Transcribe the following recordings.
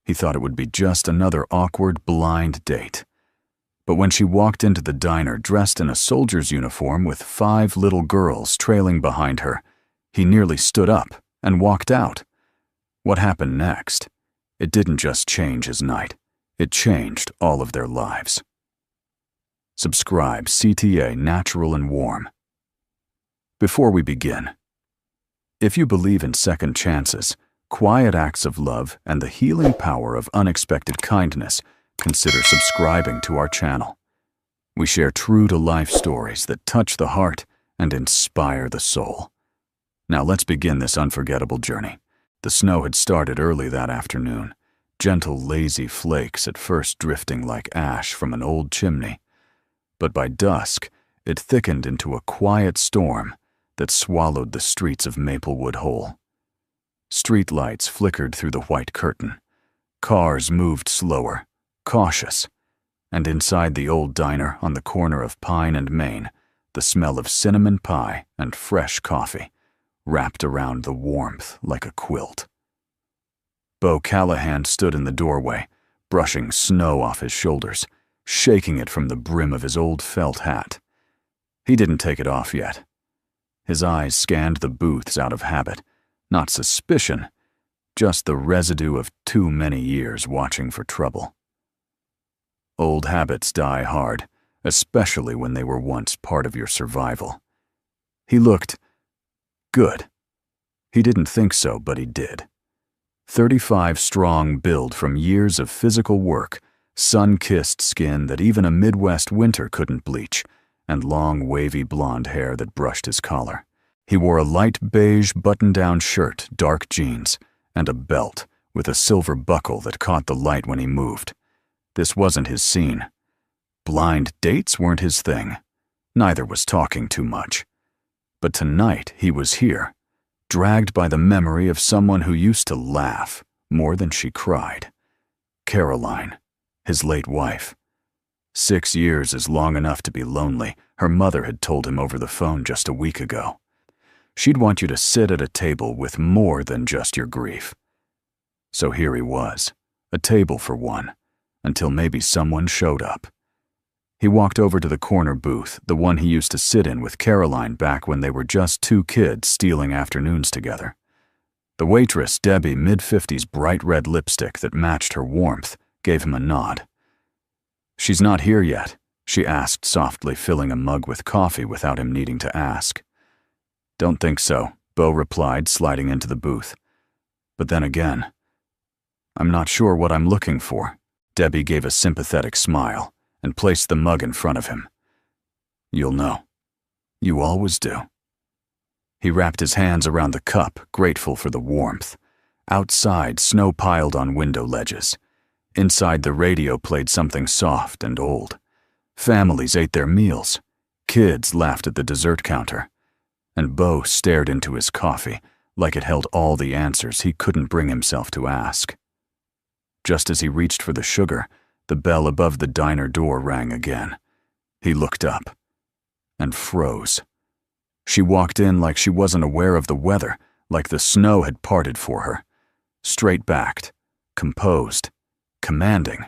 He thought it would be just another awkward blind date. But when she walked into the diner dressed in a soldier's uniform with 5 little girls trailing behind her, he nearly stood up and walked out. What happened next? It didn't just change his night. It changed all of their lives. Subscribe CTA Natural and Warm. Before we begin, if you believe in second chances, quiet acts of love, and the healing power of unexpected kindness, consider subscribing to our channel. We share true-to-life stories that touch the heart and inspire the soul. Now let's begin this unforgettable journey. The snow had started early that afternoon, gentle, lazy flakes at first drifting like ash from an old chimney. But by dusk, it thickened into a quiet storm that swallowed the streets of Maplewood whole. Streetlights flickered through the white curtain. Cars moved slower, cautious, and inside the old diner on the corner of Pine and Main, the smell of cinnamon pie and fresh coffee wrapped around the warmth like a quilt. Beau Callahan stood in the doorway, brushing snow off his shoulders, shaking it from the brim of his old felt hat. He didn't take it off yet. His eyes scanned the booths out of habit, not suspicion, just the residue of too many years watching for trouble. Old habits die hard, especially when they were once part of your survival. He looked good. He didn't think so, but he did. 35 strong build from years of physical work, sun-kissed skin that even a Midwest winter couldn't bleach, and long, wavy blonde hair that brushed his collar. He wore a light beige button-down shirt, dark jeans, and a belt with a silver buckle that caught the light when he moved. This wasn't his scene. Blind dates weren't his thing. Neither was talking too much. But tonight he was here, dragged by the memory of someone who used to laugh more than she cried. Caroline, his late wife. 6 years is long enough to be lonely, her mother had told him over the phone just a week ago. She'd want you to sit at a table with more than just your grief. So here he was, a table for one, until maybe someone showed up. He walked over to the corner booth, the one he used to sit in with Caroline back when they were just 2 kids stealing afternoons together. The waitress, Debbie, mid-50s bright red lipstick that matched her warmth, gave him a nod. "She's not here yet?" she asked softly, filling a mug with coffee without him needing to ask. "Don't think so," Beau replied, sliding into the booth. But then again, "I'm not sure what I'm looking for." Debbie gave a sympathetic smile and placed the mug in front of him. "You'll know. You always do." He wrapped his hands around the cup, grateful for the warmth. Outside, snow piled on window ledges. Inside, the radio played something soft and old. Families ate their meals. Kids laughed at the dessert counter. And Beau stared into his coffee like it held all the answers he couldn't bring himself to ask. Just as he reached for the sugar, the bell above the diner door rang again. He looked up and froze. She walked in like she wasn't aware of the weather, like the snow had parted for her. Straight-backed, composed, commanding.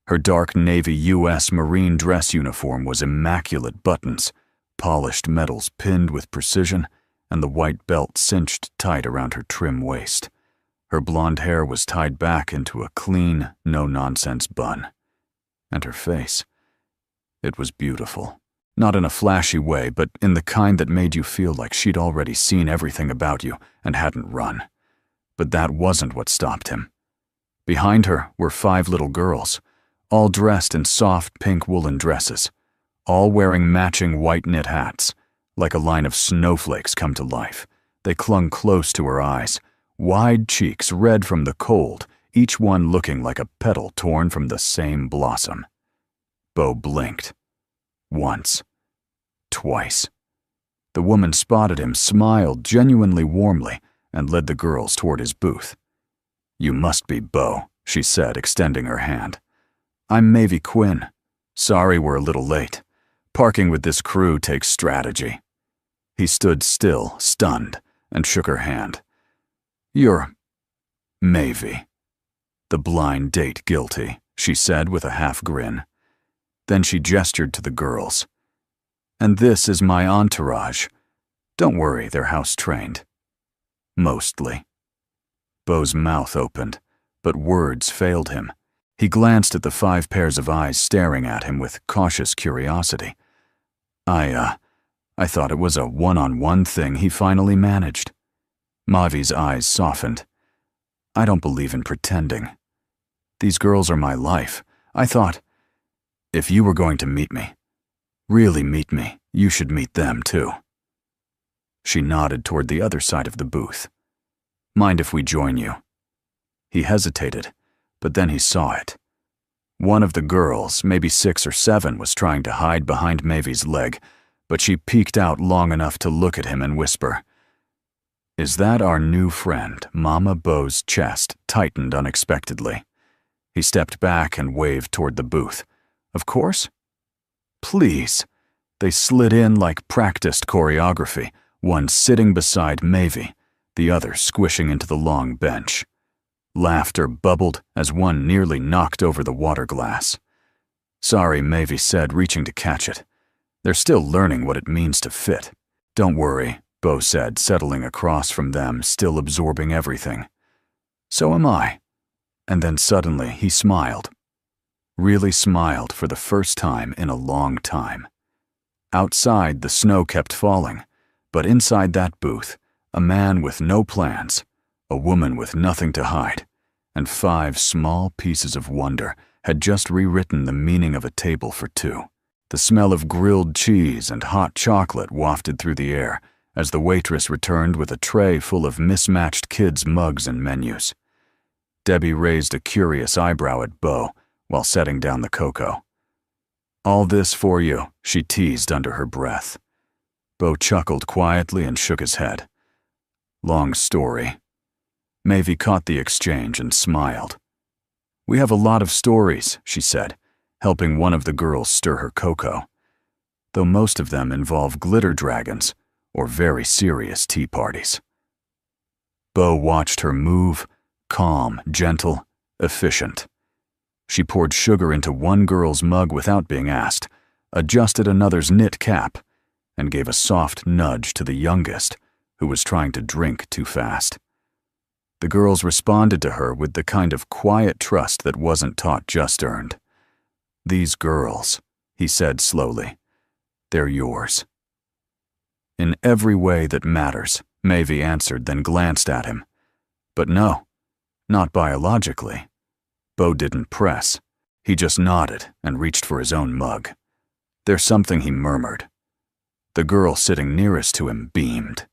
Her dark navy U.S. Marine dress uniform was immaculate buttons, polished metals pinned with precision, and the white belt cinched tight around her trim waist. Her blonde hair was tied back into a clean, no-nonsense bun. And her face. It was beautiful. Not in a flashy way, but in the kind that made you feel like she'd already seen everything about you and hadn't run. But that wasn't what stopped him. Behind her were 5 little girls, all dressed in soft pink woolen dresses, all wearing matching white knit hats, like a line of snowflakes come to life. They clung close to her eyes, wide cheeks red from the cold, each one looking like a petal torn from the same blossom. Beau blinked. Once. Twice. The woman spotted him, smiled genuinely warmly, and led the girls toward his booth. "You must be Beau," she said, extending her hand. "I'm Maeve Quinn. Sorry we're a little late. Parking with this crew takes strategy." He stood still, stunned, and shook her hand. "You're Maeve." "The blind date guilty," she said with a half grin. Then she gestured to the girls. "And this is my entourage. Don't worry, they're house-trained." Mostly. Beau's mouth opened, but words failed him. He glanced at the 5 pairs of eyes staring at him with cautious curiosity. I thought it was a one-on-one thing he finally managed." Mavi's eyes softened. "I don't believe in pretending. These girls are my life. I thought, if you were going to meet me, really meet me, you should meet them too." She nodded toward the other side of the booth. "Mind if we join you?" He hesitated, but then he saw it. One of the girls, maybe 6 or 7, was trying to hide behind Mavi's leg, but she peeked out long enough to look at him and whisper, "Is that our new friend?" Mama Beau's chest tightened unexpectedly. He stepped back and waved toward the booth. "Of course." "Please." They slid in like practiced choreography, one sitting beside Mavi, the other squishing into the long bench. Laughter bubbled as one nearly knocked over the water glass. "Sorry," Mavi said, reaching to catch it. "They're still learning what it means to fit." "Don't worry," Beau said, settling across from them, still absorbing everything. "So am I." And then suddenly he smiled. Really smiled for the first time in a long time. Outside, the snow kept falling, but inside that booth, a man with no plans, a woman with nothing to hide, and 5 small pieces of wonder had just rewritten the meaning of a table for 2. The smell of grilled cheese and hot chocolate wafted through the air as the waitress returned with a tray full of mismatched kids' mugs and menus. Debbie raised a curious eyebrow at Beau while setting down the cocoa. "All this for you," she teased under her breath. Beau chuckled quietly and shook his head. "Long story." Mavi caught the exchange and smiled. "We have a lot of stories," she said, helping one of the girls stir her cocoa, though most of them involve glitter dragons or very serious tea parties. Beau watched her move, calm, gentle, efficient. She poured sugar into one girl's mug without being asked, adjusted another's knit cap, and gave a soft nudge to the youngest, who was trying to drink too fast. The girls responded to her with the kind of quiet trust that wasn't taught, just earned. "These girls," he said slowly, "they're yours." "In every way that matters," Mavi answered, then glanced at him. "But no, not biologically." Beau didn't press. He just nodded and reached for his own mug. "There's something," he murmured. The girl sitting nearest to him beamed.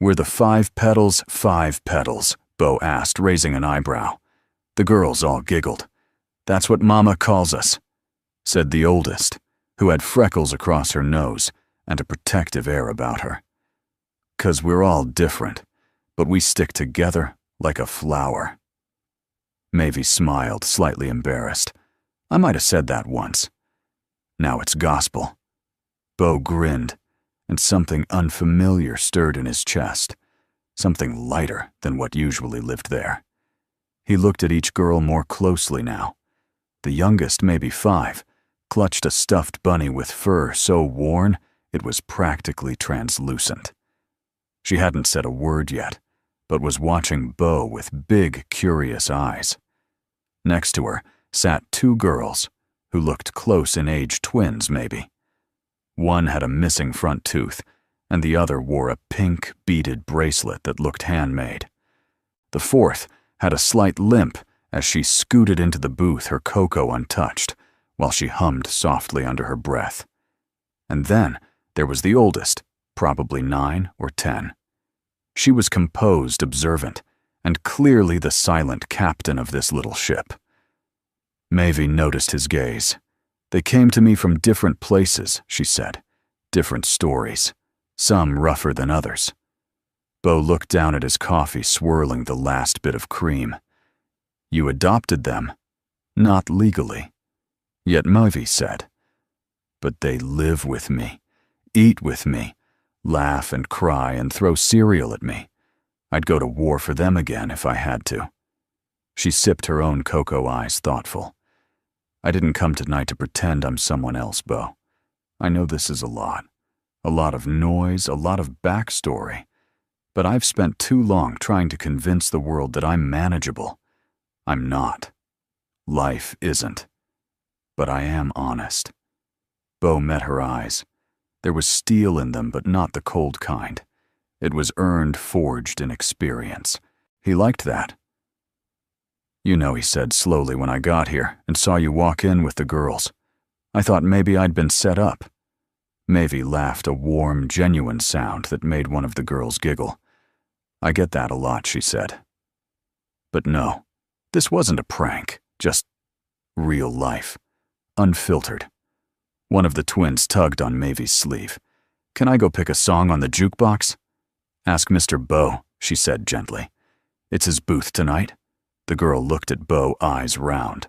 "We're the 5 petals, 5 petals," Beau asked, raising an eyebrow. The girls all giggled. "That's what Mama calls us," said the oldest, who had freckles across her nose and a protective air about her. "'Cause we're all different, but we stick together like a flower." Mavi smiled, slightly embarrassed. "I might have said that once. Now it's gospel." Beau grinned, and something unfamiliar stirred in his chest, something lighter than what usually lived there. He looked at each girl more closely now. The youngest, maybe 5, clutched a stuffed bunny with fur so worn it was practically translucent. She hadn't said a word yet, but was watching Beau with big, curious eyes. Next to her sat 2 girls who looked close in age, twins maybe. One had a missing front tooth, and the other wore a pink, beaded bracelet that looked handmade. The 4th had a slight limp as she scooted into the booth, her cocoa untouched, while she hummed softly under her breath. And then there was the oldest, probably 9 or 10. She was composed, observant, and clearly the silent captain of this little ship. Mavi noticed his gaze. "They came to me from different places," she said. "Different stories, some rougher than others." Beau looked down at his coffee, swirling the last bit of cream. "You adopted them?" "Not legally." Yet Mavi said, "But they live with me, eat with me, laugh and cry and throw cereal at me. I'd go to war for them again if I had to." She sipped her own cocoa eyes, thoughtful. I didn't come tonight to pretend I'm someone else, Bo. I know this is a lot of noise, a lot of backstory, but I've spent too long trying to convince the world that I'm manageable. I'm not. Life isn't. But I am honest. Bo met her eyes. There was steel in them, but not the cold kind. It was earned, forged in experience. He liked that. You know, he said slowly, when I got here and saw you walk in with the girls, I thought maybe I'd been set up. Maeve laughed, a warm, genuine sound that made one of the girls giggle. I get that a lot, she said. But no, this wasn't a prank, just real life, unfiltered. One of the twins tugged on Maeve's sleeve. Can I go pick a song on the jukebox? Ask Mr. Bo, she said gently. It's his booth tonight. The girl looked at Bo, eyes round.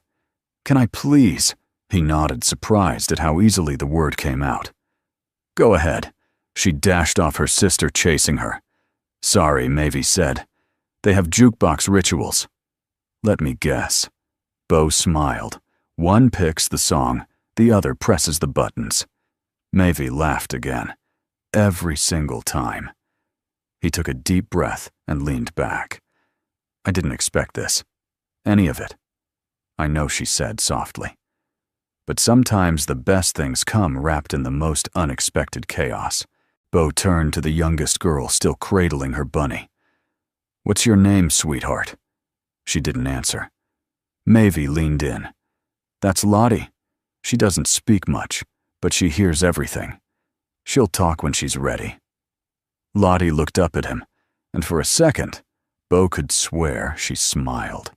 Can I please? He nodded, surprised at how easily the word came out. Go ahead. She dashed off, her sister chasing her. Sorry, Maeve said. They have jukebox rituals. Let me guess. Bo smiled. One picks the song, the other presses the buttons. Maeve laughed again. Every single time. He took a deep breath and leaned back. I didn't expect this. Any of it. I know, she said softly. But sometimes the best things come wrapped in the most unexpected chaos. Bo turned to the youngest girl, still cradling her bunny. What's your name, sweetheart? She didn't answer. Maeve leaned in. That's Lottie. She doesn't speak much, but she hears everything. She'll talk when she's ready. Lottie looked up at him, and for a second, Bo could swear she smiled.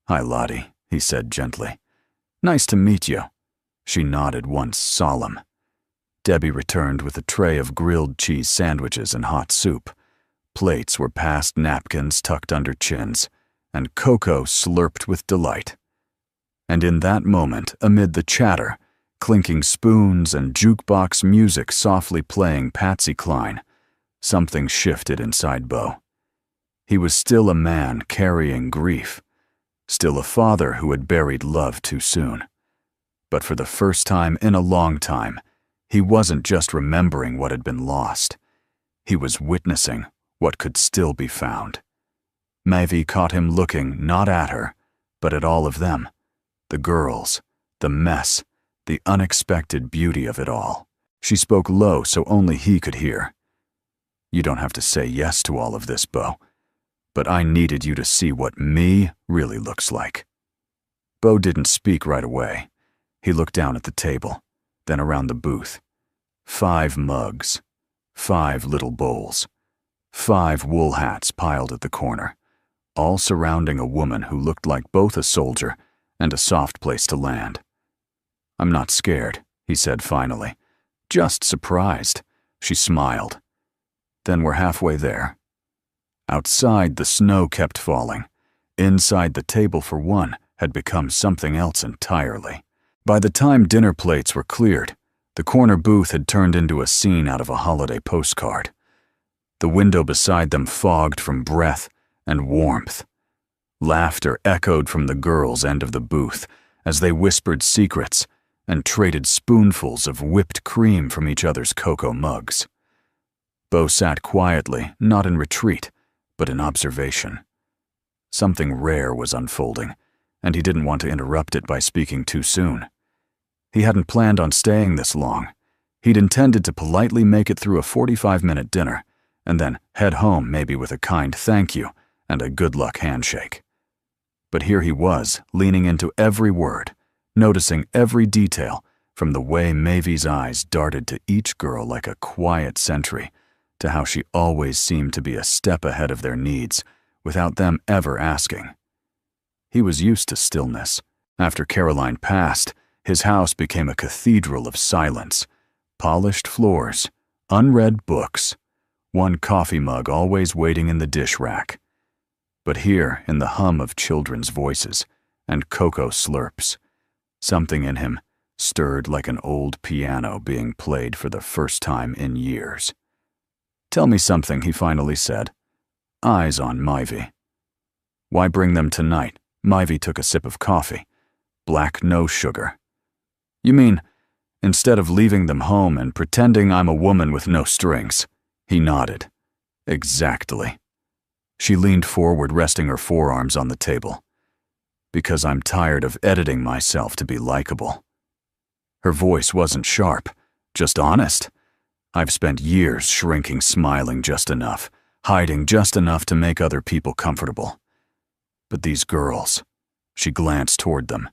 Hi, Lottie, he said gently. Nice to meet you. She nodded once, solemn. Debbie returned with a tray of grilled cheese sandwiches and hot soup. Plates were past napkins tucked under chins, and Coco slurped with delight. And in that moment, amid the chatter, clinking spoons and jukebox music softly playing Patsy Cline, something shifted inside Bo. He was still a man carrying grief, still a father who had buried love too soon. But for the first time in a long time, he wasn't just remembering what had been lost. He was witnessing what could still be found. Maeve caught him looking not at her, but at all of them. The girls, the mess, the unexpected beauty of it all. She spoke low so only he could hear. You don't have to say yes to all of this, Bo, but I needed you to see what me really looks like. Bo didn't speak right away. He looked down at the table, then around the booth. 5 mugs, 5 little bowls, 5 wool hats piled at the corner, all surrounding a woman who looked like both a soldier and a soft place to land. I'm not scared, he said finally. Just surprised. She smiled. Then we're halfway there. Outside, the snow kept falling. Inside, the table, for one, had become something else entirely. By the time dinner plates were cleared, the corner booth had turned into a scene out of a holiday postcard. The window beside them fogged from breath and warmth. Laughter echoed from the girls' end of the booth as they whispered secrets and traded spoonfuls of whipped cream from each other's cocoa mugs. Bo sat quietly, not in retreat, but in observation. Something rare was unfolding, and he didn't want to interrupt it by speaking too soon. He hadn't planned on staying this long. He'd intended to politely make it through a 45-minute dinner, and then head home maybe with a kind thank you and a good luck handshake. But here he was, leaning into every word, noticing every detail, from the way Maeve's eyes darted to each girl like a quiet sentry, to how she always seemed to be a step ahead of their needs, without them ever asking. He was used to stillness. After Caroline passed, his house became a cathedral of silence. Polished floors, unread books, one coffee mug always waiting in the dish rack. But here, in the hum of children's voices and cocoa slurps, something in him stirred like an old piano being played for the first time in years. Tell me something, he finally said. Eyes on Maeve. Why bring them tonight? Myvi took a sip of coffee. Black, no sugar. You mean, instead of leaving them home and pretending I'm a woman with no strings? He nodded. Exactly. She leaned forward, resting her forearms on the table. Because I'm tired of editing myself to be likable. Her voice wasn't sharp, just honest. I've spent years shrinking, smiling just enough, hiding just enough to make other people comfortable. But these girls, she glanced toward them.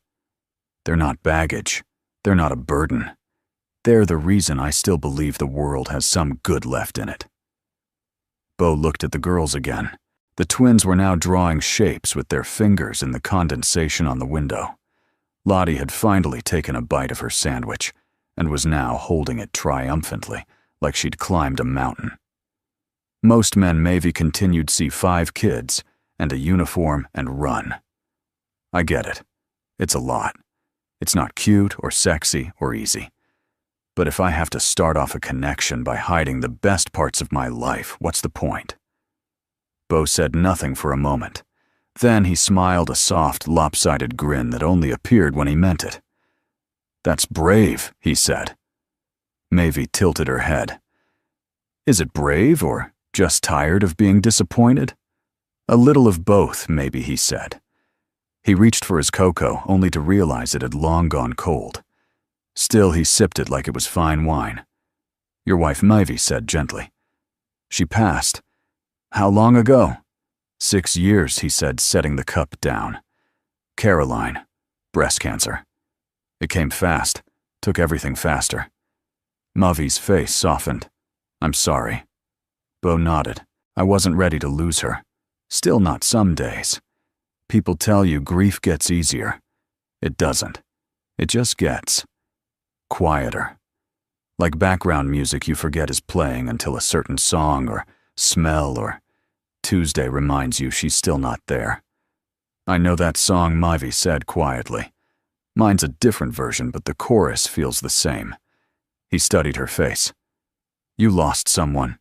They're not baggage. They're not a burden. They're the reason I still believe the world has some good left in it. Bo looked at the girls again. The twins were now drawing shapes with their fingers in the condensation on the window. Lottie had finally taken a bite of her sandwich and was now holding it triumphantly, like she'd climbed a mountain. Most men maybe continued see 5 kids and a uniform and run. I get it. It's a lot. It's not cute or sexy or easy. But if I have to start off a connection by hiding the best parts of my life, what's the point? Bo said nothing for a moment. Then he smiled a soft, lopsided grin that only appeared when he meant it. That's brave, he said. Maeve tilted her head. Is it brave or just tired of being disappointed? A little of both, maybe, he said. He reached for his cocoa, only to realize it had long gone cold. Still, he sipped it like it was fine wine. Your wife Maeve said gently. She passed. How long ago? 6 years, he said, setting the cup down. Caroline. Breast cancer. It came fast. Took everything faster. Maeve's face softened. I'm sorry. Bo nodded. I wasn't ready to lose her. Still not some days. People tell you grief gets easier. It doesn't. It just gets quieter. Like background music you forget is playing until a certain song or smell or Tuesday reminds you she's still not there. I know that song, Maeve said quietly. Mine's a different version, but the chorus feels the same. He studied her face. You lost someone.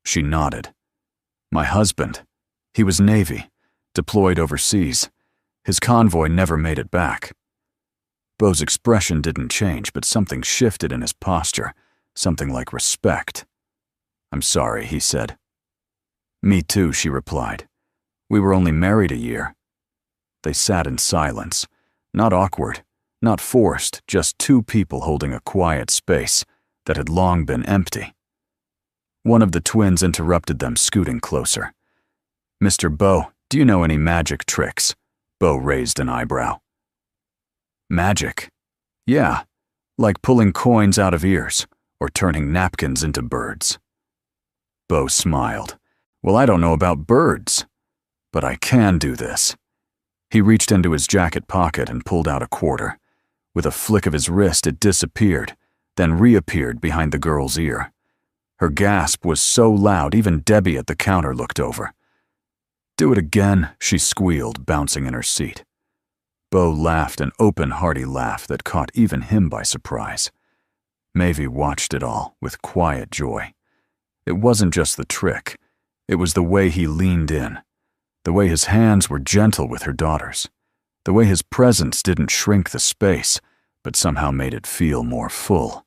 She nodded. My husband. He was Navy, deployed overseas. His convoy never made it back. Bo's expression didn't change, but something shifted in his posture, something like respect. I'm sorry, he said. Me too, she replied. We were only married a year. They sat in silence, not awkward, not forced, just 2 people holding a quiet space that had long been empty. One of the twins interrupted them, scooting closer. Mr. Bo, do you know any magic tricks? Bo raised an eyebrow. Magic? Yeah, like pulling coins out of ears or turning napkins into birds. Bo smiled. Well, I don't know about birds, but I can do this. He reached into his jacket pocket and pulled out a quarter. With a flick of his wrist, it disappeared, then reappeared behind the girl's ear. Her gasp was so loud, even Debbie at the counter looked over. Do it again, she squealed, bouncing in her seat. Bo laughed an open, hearty laugh that caught even him by surprise. Maeve watched it all with quiet joy. It wasn't just the trick. It was the way he leaned in, the way his hands were gentle with her daughters, the way his presence didn't shrink the space, but somehow made it feel more full.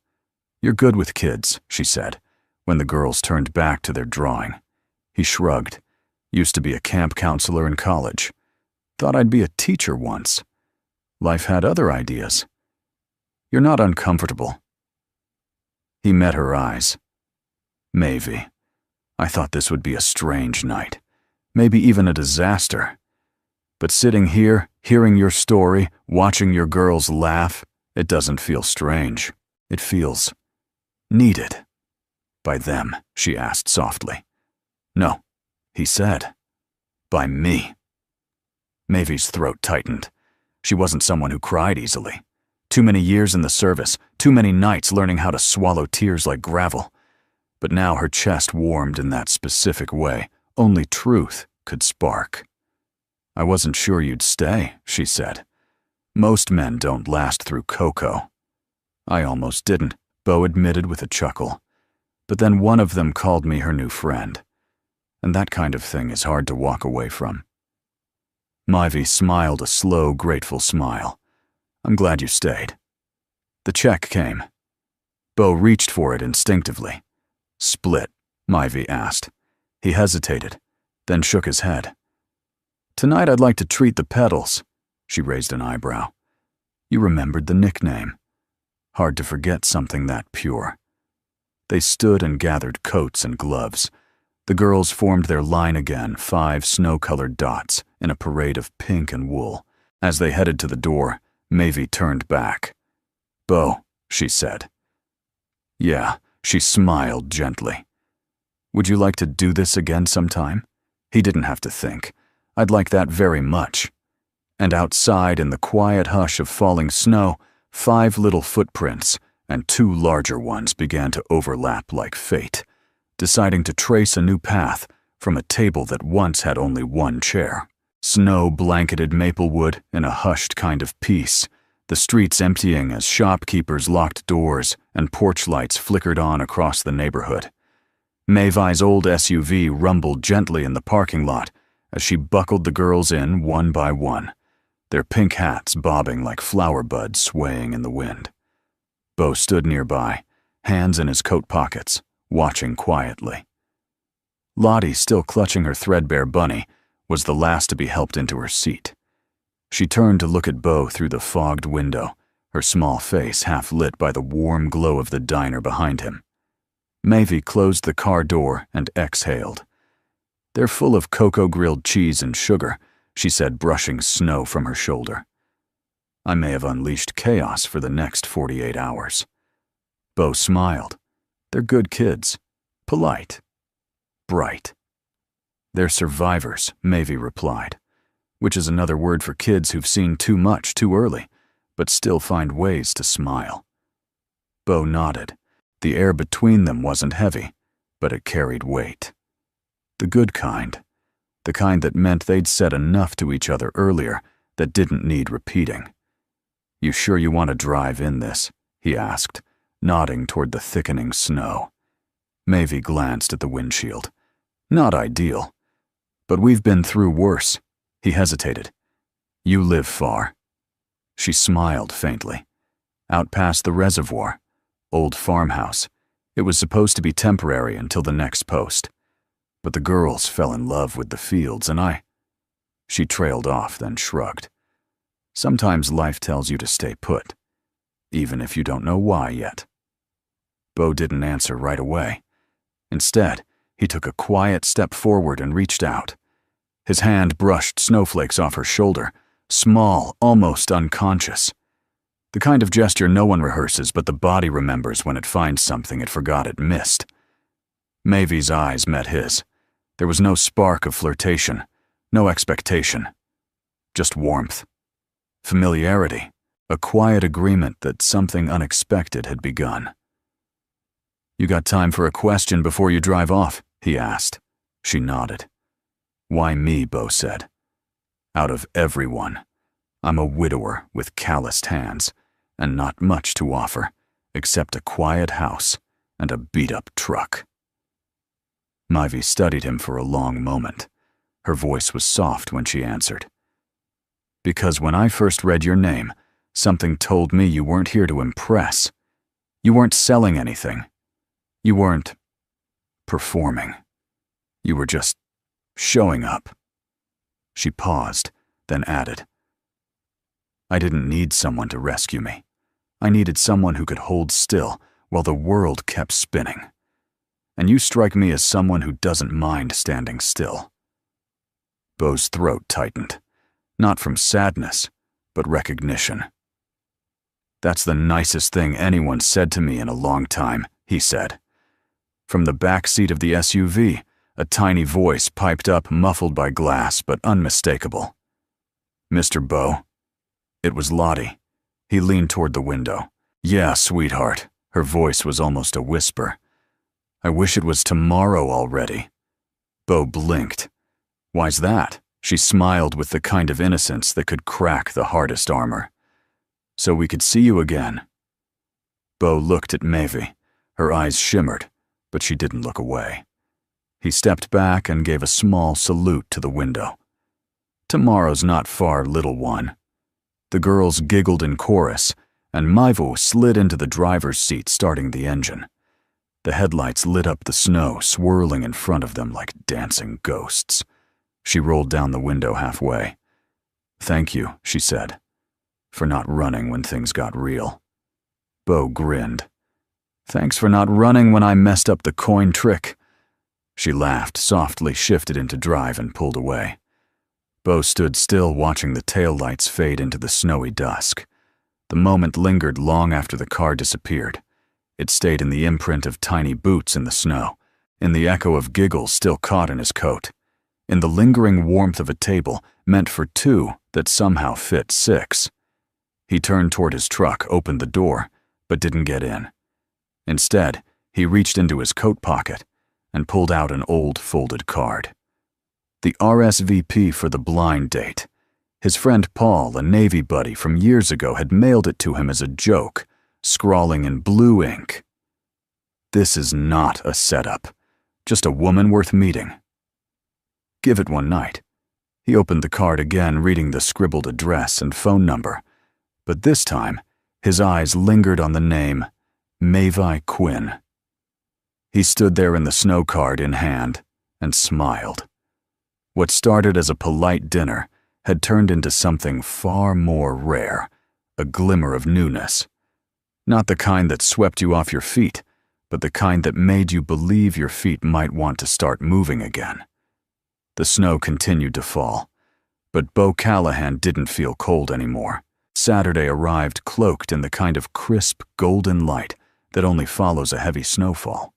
You're good with kids, she said, when the girls turned back to their drawing. He shrugged. Used to be a camp counselor in college. Thought I'd be a teacher once. Life had other ideas. You're not uncomfortable. He met her eyes. Maeve, I thought this would be a strange night, maybe even a disaster. But sitting here, hearing your story, watching your girls laugh, it doesn't feel strange. It feels needed. By them, she asked softly. No, he said. By me. Maeve's throat tightened. She wasn't someone who cried easily. Too many years in the service, too many nights learning how to swallow tears like gravel. But now her chest warmed in that specific way only truth could spark. I wasn't sure you'd stay, she said. Most men don't last through Coco. I almost didn't, Bo admitted with a chuckle. But then one of them called me her new friend. And that kind of thing is hard to walk away from. Myvi smiled a slow, grateful smile. I'm glad you stayed. The check came. Bo reached for it instinctively. Split? Myvi asked. He hesitated, then shook his head. Tonight I'd like to treat the petals. She raised an eyebrow. You remembered the nickname. Hard to forget something that pure. They stood and gathered coats and gloves. The girls formed their line again, 5 snow-colored dots in a parade of pink and wool. As they headed to the door, Myvi turned back. Bo, she said. Yeah, she smiled gently. Would you like to do this again sometime? He didn't have to think. I'd like that very much. And outside, in the quiet hush of falling snow, 5 little footprints and 2 larger ones began to overlap like fate, deciding to trace a new path from a table that once had only 1 chair. Snow blanketed Maplewood in a hushed kind of peace, the streets emptying as shopkeepers locked doors and porch lights flickered on across the neighborhood. Myvi's old SUV rumbled gently in the parking lot as she buckled the girls in one by one, their pink hats bobbing like flower buds swaying in the wind. Bo stood nearby, hands in his coat pockets, watching quietly. Lottie, still clutching her threadbare bunny, was the last to be helped into her seat. She turned to look at Bo through the fogged window, her small face half lit by the warm glow of the diner behind him. Myvi closed the car door and exhaled. They're full of cocoa-grilled cheese and sugar, she said, brushing snow from her shoulder. I may have unleashed chaos for the next 48 hours. Bo smiled. They're good kids. Polite. Bright. They're survivors, Myvi replied, which is another word for kids who've seen too much too early, but still find ways to smile. Bo nodded. The air between them wasn't heavy, but it carried weight. The good kind. The kind that meant they'd said enough to each other earlier that didn't need repeating. You sure you want to drive in this? He asked, nodding toward the thickening snow. Myvi glanced at the windshield. Not ideal. But we've been through worse. He hesitated. You live far. She smiled faintly. Out past the reservoir. Old farmhouse. It was supposed to be temporary until the next post. But the girls fell in love with the fields and I... She trailed off, then shrugged. Sometimes life tells you to stay put, even if you don't know why yet. Bo didn't answer right away. Instead, he took a quiet step forward and reached out. His hand brushed snowflakes off her shoulder, small, almost unconscious. The kind of gesture no one rehearses, but the body remembers when it finds something it forgot it missed. Myvi's eyes met his. There was no spark of flirtation, no expectation. Just warmth. Familiarity. A quiet agreement that something unexpected had begun. You got time for a question before you drive off? He asked. She nodded. Why me? Bo said. Out of everyone, I'm a widower with calloused hands and not much to offer except a quiet house and a beat-up truck. Myvi studied him for a long moment. Her voice was soft when she answered. Because when I first read your name, something told me you weren't here to impress. You weren't selling anything. You weren't performing. You were just showing up. She paused, then added, I didn't need someone to rescue me. I needed someone who could hold still while the world kept spinning. And you strike me as someone who doesn't mind standing still. Bo's throat tightened, not from sadness, but recognition. That's the nicest thing anyone said to me in a long time, he said. From the back seat of the SUV, a tiny voice piped up, muffled by glass but unmistakable. Mr. Bo? It was Lottie. He leaned toward the window. Yeah, sweetheart. Her voice was almost a whisper. I wish it was tomorrow already. Bo blinked. Why's that? She smiled with the kind of innocence that could crack the hardest armor. So we could see you again. Bo looked at Myvi. Her eyes shimmered, but she didn't look away. He stepped back and gave a small salute to the window. Tomorrow's not far, little one." The girls giggled in chorus, and Maivo slid into the driver's seat, starting the engine. The headlights lit up the snow, swirling in front of them like dancing ghosts. She rolled down the window halfway. "Thank you," she said, "for not running when things got real." Bo grinned. "Thanks for not running when I messed up the coin trick." She laughed, softly shifted into drive, and pulled away. Bo stood still, watching the taillights fade into the snowy dusk. The moment lingered long after the car disappeared. It stayed in the imprint of tiny boots in the snow, in the echo of giggles still caught in his coat, in the lingering warmth of a table meant for two that somehow fit six. He turned toward his truck, opened the door, but didn't get in. Instead, he reached into his coat pocket and pulled out an old folded card. The RSVP for the blind date. His friend Paul, a Navy buddy from years ago, had mailed it to him as a joke, scrawling in blue ink. "This is not a setup. Just a woman worth meeting." Give it one night. He opened the card again, reading the scribbled address and phone number. But this time, his eyes lingered on the name, Mavi Quinn. He stood there in the snow card in hand and smiled. What started as a polite dinner had turned into something far more rare, a glimmer of newness. Not the kind that swept you off your feet, but the kind that made you believe your feet might want to start moving again. The snow continued to fall, but Bo Callahan didn't feel cold anymore. Saturday arrived cloaked in the kind of crisp, golden light that only follows a heavy snowfall.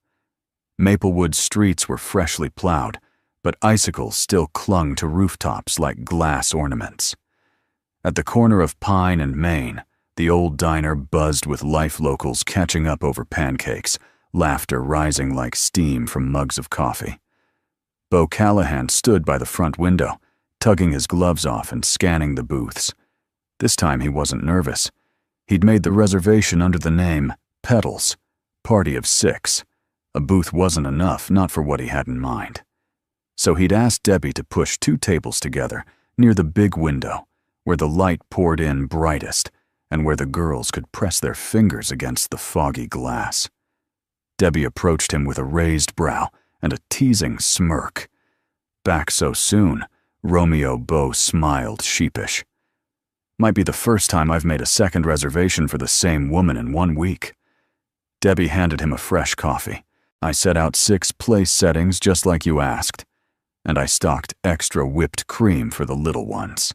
Maplewood's streets were freshly plowed, but icicles still clung to rooftops like glass ornaments. At the corner of Pine and Main, the old diner buzzed with life locals catching up over pancakes, laughter rising like steam from mugs of coffee. Bo Callahan stood by the front window, tugging his gloves off and scanning the booths. This time he wasn't nervous. He'd made the reservation under the name Petals, Party of Six. A booth wasn't enough, not for what he had in mind. So he'd asked Debbie to push 2 tables together near the big window, where the light poured in brightest and where the girls could press their fingers against the foggy glass. Debbie approached him with a raised brow and a teasing smirk. Back so soon, Romeo Bo smiled sheepish. "Might be the first time I've made a second reservation for the same woman in 1 week." Debbie handed him a fresh coffee. "I set out 6 place settings just like you asked, and I stocked extra whipped cream for the little ones."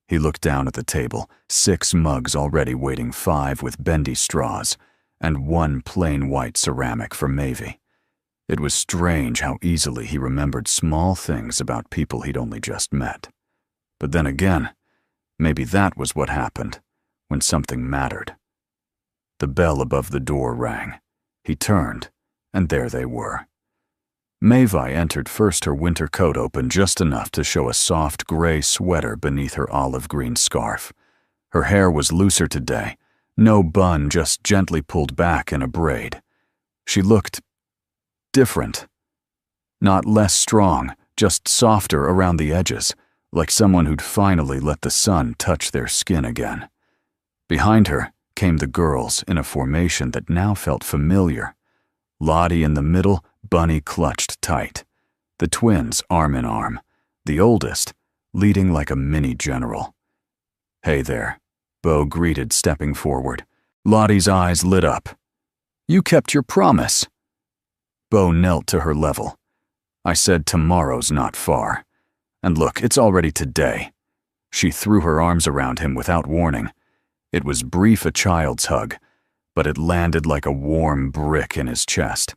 He looked down at the table, 6 mugs already waiting, 5 with bendy straws, and 1 plain white ceramic for Mavi. It was strange how easily he remembered small things about people he'd only just met. But then again, maybe that was what happened when something mattered. The bell above the door rang. He turned, and there they were. Mavi entered first, her winter coat open just enough to show a soft gray sweater beneath her olive green scarf. Her hair was looser today, no bun, just gently pulled back in a braid. She looked different. Not less strong, just softer around the edges, like someone who'd finally let the sun touch their skin again. Behind her came the girls in a formation that now felt familiar. Lottie in the middle, Bunny clutched tight. The twins arm in arm, the oldest leading like a mini general. "Hey there," Bo greeted, stepping forward. Lottie's eyes lit up. "You kept your promise." Bo knelt to her level. "I said tomorrow's not far. And look, it's already today." She threw her arms around him without warning. It was brief, a child's hug, but it landed like a warm brick in his chest.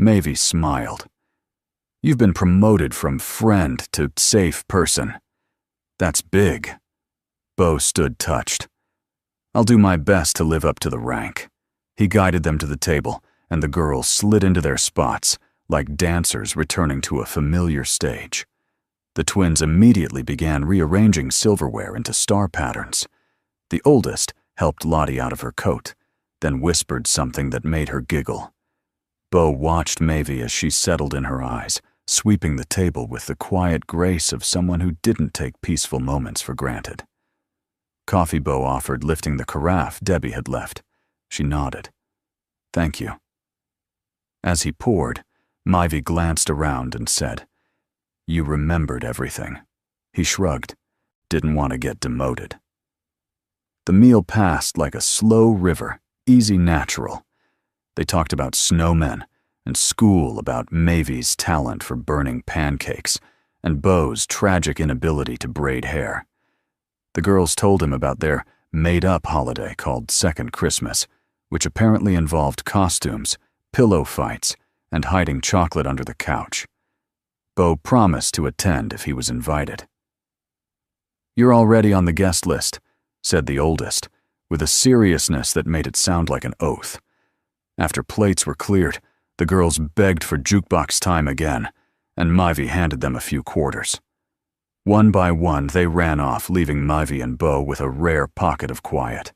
Mavi smiled. "You've been promoted from friend to safe person. That's big." Bo stood touched. "I'll do my best to live up to the rank." He guided them to the table, and the girls slid into their spots, like dancers returning to a familiar stage. The twins immediately began rearranging silverware into star patterns. The oldest helped Lottie out of her coat, then whispered something that made her giggle. Bo watched Mavi as she settled in her eyes, sweeping the table with the quiet grace of someone who didn't take peaceful moments for granted. Coffee Bo offered, lifting the carafe Debbie had left. She nodded. "Thank you." As he poured, Myvie glanced around and said, "You remembered everything." He shrugged. Didn't want to get demoted. The meal passed like a slow river, easy natural. They talked about snowmen and school, about Mavie's talent for burning pancakes and Bo's tragic inability to braid hair. The girls told him about their made-up holiday called Second Christmas, which apparently involved costumes, pillow fights, and hiding chocolate under the couch. Bo promised to attend if he was invited. "You're already on the guest list," said the oldest, with a seriousness that made it sound like an oath. After plates were cleared, the girls begged for jukebox time again, and Myvie handed them a few quarters. One by one, they ran off, leaving Myvie and Bo with a rare pocket of quiet.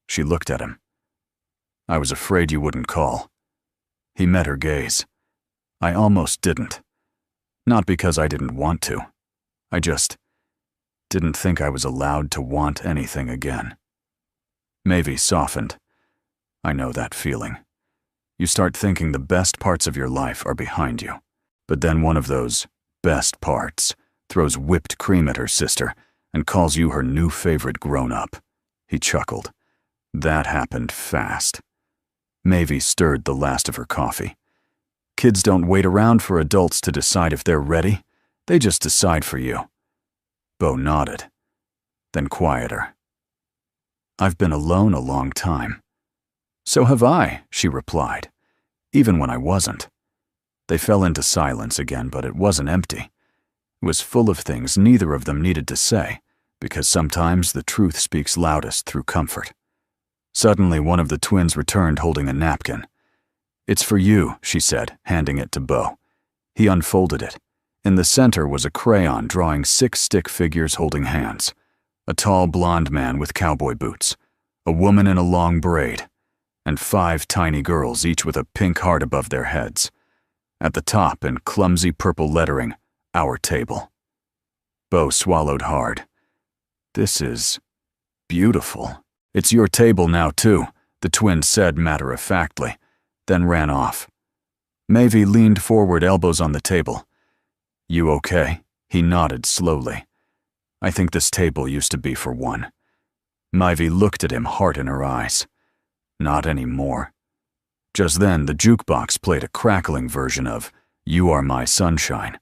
She looked at him. "I was afraid you wouldn't call." He met her gaze. "I almost didn't. Not because I didn't want to. I just didn't think I was allowed to want anything again." Mavie softened. "I know that feeling. You start thinking the best parts of your life are behind you, but then one of those best parts throws whipped cream at her sister and calls you her new favorite grown-up." He chuckled. "That happened fast." Mavie stirred the last of her coffee. "Kids don't wait around for adults to decide if they're ready. They just decide for you." Bo nodded, then quieter. "I've been alone a long time." "So have I," she replied, "even when I wasn't." They fell into silence again, but it wasn't empty. It was full of things neither of them needed to say, because sometimes the truth speaks loudest through comfort. Suddenly, one of the twins returned holding a napkin. "It's for you," she said, handing it to Bo. He unfolded it. In the center was a crayon drawing 6 stick figures holding hands. A tall blonde man with cowboy boots, a woman in a long braid, and 5 tiny girls, each with a pink heart above their heads. At the top, in clumsy purple lettering, "Our table." Bo swallowed hard. "This is beautiful." "It's your table now, too," the twin said matter-of-factly, then ran off. Mavie leaned forward, elbows on the table. "You okay?" He nodded slowly. "I think this table used to be for one." Myvie looked at him, heart in her eyes. "Not anymore." Just then, the jukebox played a crackling version of "You Are My Sunshine,"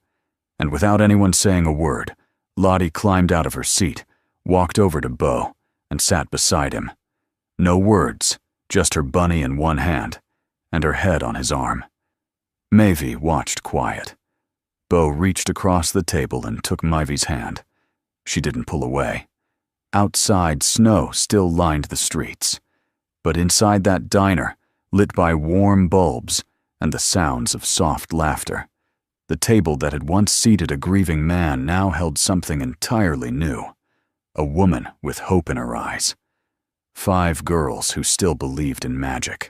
and without anyone saying a word, Lottie climbed out of her seat, walked over to Bo, and sat beside him. No words, just her bunny in one hand, and her head on his arm. Mavie watched quiet. Bo reached across the table and took Myvie's hand. She didn't pull away. Outside, snow still lined the streets. But inside that diner, lit by warm bulbs and the sounds of soft laughter, the table that had once seated a grieving man now held something entirely new. A woman with hope in her eyes. 5 girls who still believed in magic.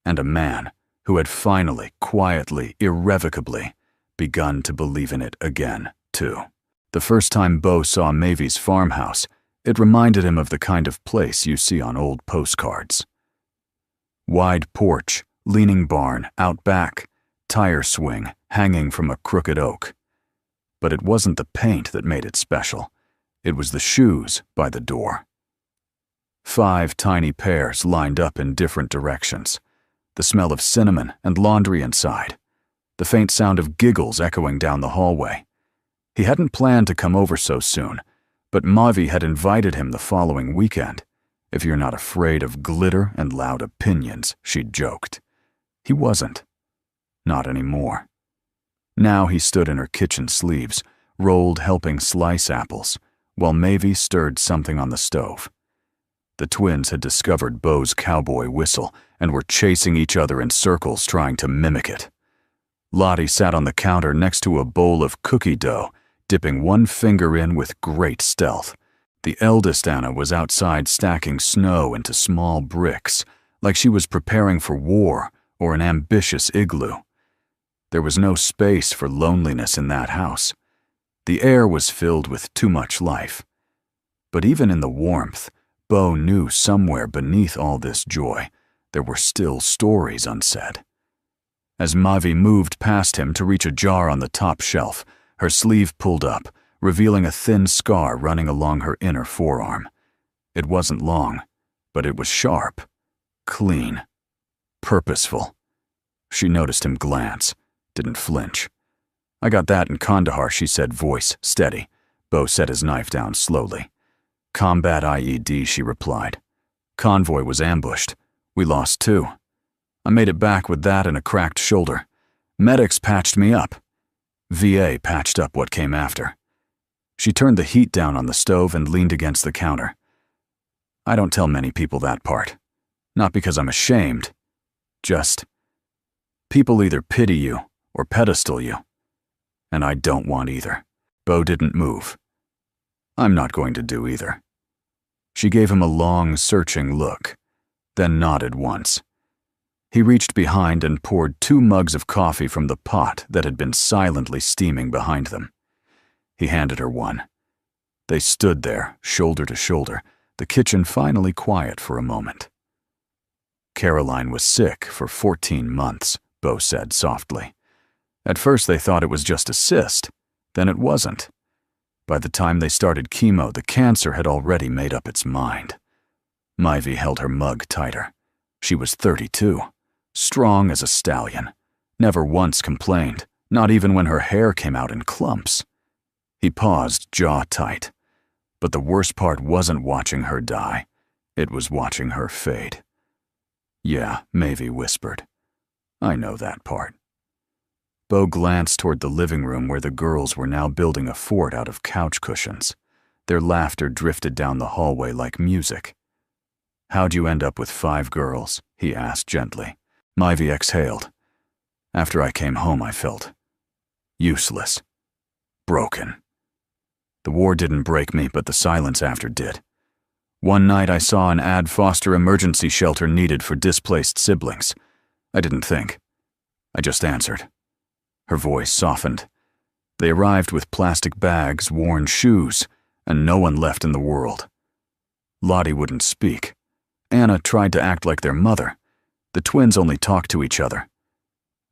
And a man who had finally, quietly, irrevocably begun to believe in it again, too. The first time Bo saw Mavie's farmhouse, it reminded him of the kind of place you see on old postcards. Wide porch, leaning barn, out back, tire swing hanging from a crooked oak. But it wasn't the paint that made it special. It was the shoes by the door. 5 tiny pairs lined up in different directions. The smell of cinnamon and laundry inside. The faint sound of giggles echoing down the hallway. He hadn't planned to come over so soon, but Myvie had invited him the following weekend. "If you're not afraid of glitter and loud opinions," she'd joked. He wasn't. Not anymore. Now he stood in her kitchen sleeves, rolled helping slice apples, while Mavie stirred something on the stove. The twins had discovered Bo's cowboy whistle and were chasing each other in circles trying to mimic it. Lottie sat on the counter next to a bowl of cookie dough, dipping one finger in with great stealth. The eldest Anna was outside stacking snow into small bricks, like she was preparing for war or an ambitious igloo. There was no space for loneliness in that house. The air was filled with too much life. But even in the warmth, Bo knew somewhere beneath all this joy, there were still stories unsaid. As Mavi moved past him to reach a jar on the top shelf, her sleeve pulled up, revealing a thin scar running along her inner forearm. It wasn't long, but it was sharp, clean, purposeful. She noticed him glance, didn't flinch. "I got that in Kandahar," she said, voice steady. Bo set his knife down slowly. "Combat IED," she replied. "Convoy was ambushed. We lost 2. I made it back with that and a cracked shoulder. Medics patched me up. VA patched up what came after." She turned the heat down on the stove and leaned against the counter. "I don't tell many people that part. Not because I'm ashamed. Just, people either pity you or pedestal you. And I don't want either." Bo didn't move. "I'm not going to do either." She gave him a long, searching look, then nodded once. He reached behind and poured 2 mugs of coffee from the pot that had been silently steaming behind them. He handed her one. They stood there, shoulder to shoulder, the kitchen finally quiet for a moment. "Caroline was sick for 14 months, Bo said softly. At first they thought it was just a cyst, then it wasn't. By the time they started chemo, the cancer had already made up its mind." Maivy held her mug tighter. She was 32, strong as a stallion, never once complained, not even when her hair came out in clumps. He paused, jaw tight. But the worst part wasn't watching her die. It was watching her fade. "Yeah," Maivy whispered. "I know that part." Bo glanced toward the living room where the girls were now building a fort out of couch cushions. Their laughter drifted down the hallway like music. "How'd you end up with 5 girls?" he asked gently. Maivy exhaled. "After I came home, I felt useless. Broken. The war didn't break me, but the silence after did. One night I saw an ad foster emergency shelter needed for displaced siblings. I didn't think. I just answered." Her voice softened. "They arrived with plastic bags, worn shoes, and no one left in the world. Lottie wouldn't speak. Anna tried to act like their mother. The twins only talked to each other.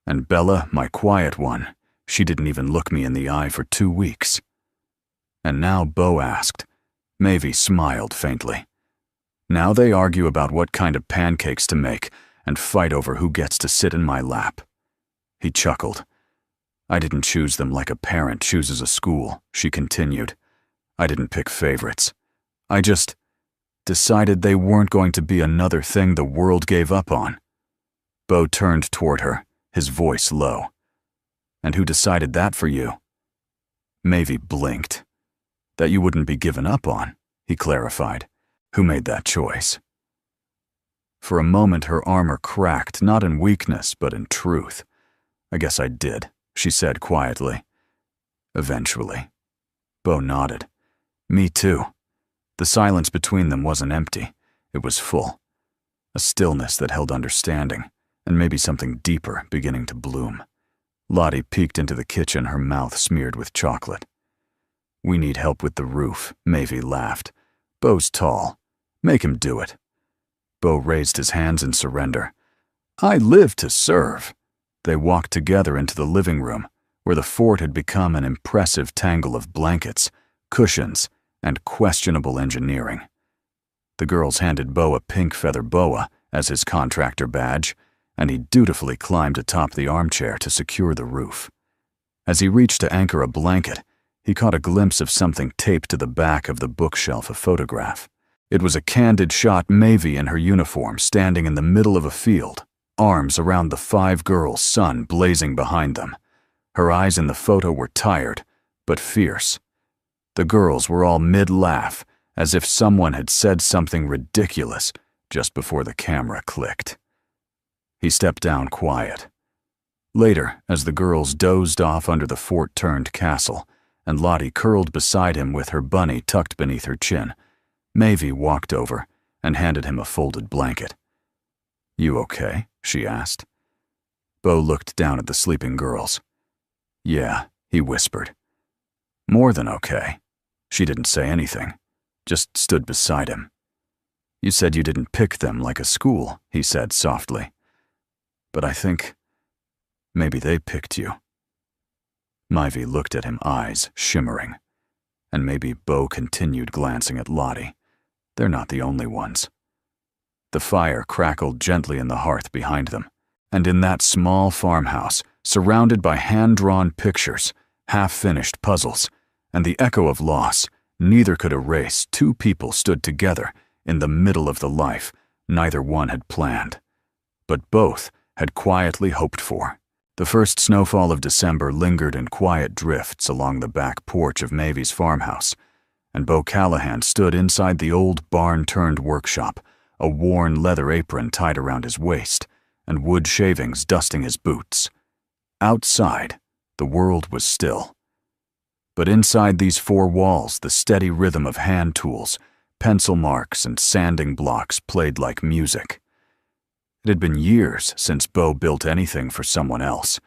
And Bella, my quiet one, she didn't even look me in the eye for 2 weeks. And now," Bo asked. Maivy smiled faintly. "Now they argue about what kind of pancakes to make and fight over who gets to sit in my lap." He chuckled. "I didn't choose them like a parent chooses a school," she continued. "I didn't pick favorites. I just decided they weren't going to be another thing the world gave up on." Bo turned toward her, his voice low. "And who decided that for you?" Maivy blinked. "That you wouldn't be given up on," he clarified. "Who made that choice?" For a moment her armor cracked, not in weakness, but in truth. "I guess I did," she said quietly. "Eventually." Bo nodded. "Me too." The silence between them wasn't empty. It was full. A stillness that held understanding, and maybe something deeper beginning to bloom. Lottie peeked into the kitchen, her mouth smeared with chocolate. "We need help with the roof," Maivy laughed. "Bo's tall. Make him do it." Bo raised his hands in surrender. "I live to serve." They walked together into the living room, where the fort had become an impressive tangle of blankets, cushions, and questionable engineering. The girls handed Bo a pink feather boa as his contractor badge, and he dutifully climbed atop the armchair to secure the roof. As he reached to anchor a blanket, he caught a glimpse of something taped to the back of the bookshelf, a photograph. It was a candid shot Maivy in her uniform standing in the middle of a field, arms around the 5 girls, sun blazing behind them. Her eyes in the photo were tired, but fierce. The girls were all mid-laugh, as if someone had said something ridiculous just before the camera clicked. He stepped down quiet. Later, as the girls dozed off under the fort-turned castle, and Lottie curled beside him with her bunny tucked beneath her chin, Maivy walked over and handed him a folded blanket. "You okay?" she asked. Bo looked down at the sleeping girls. Yeah, he whispered. More than okay. She didn't say anything, just stood beside him. You said you didn't pick them like a school, he said softly. But I think maybe they picked you. Myvi looked at him, eyes shimmering. And maybe Bo continued glancing at Lottie. They're not the only ones. The fire crackled gently in the hearth behind them, and in that small farmhouse, surrounded by hand-drawn pictures, half-finished puzzles, and the echo of loss neither could erase, two people stood together in the middle of the life neither one had planned, but both had quietly hoped for. The first snowfall of December lingered in quiet drifts along the back porch of Mavy's farmhouse, and Bo Callahan stood inside the old barn-turned workshop, a worn leather apron tied around his waist, and wood shavings dusting his boots. Outside, the world was still. But inside these four walls, the steady rhythm of hand tools, pencil marks, and sanding blocks played like music. It had been years since Bo built anything for someone else.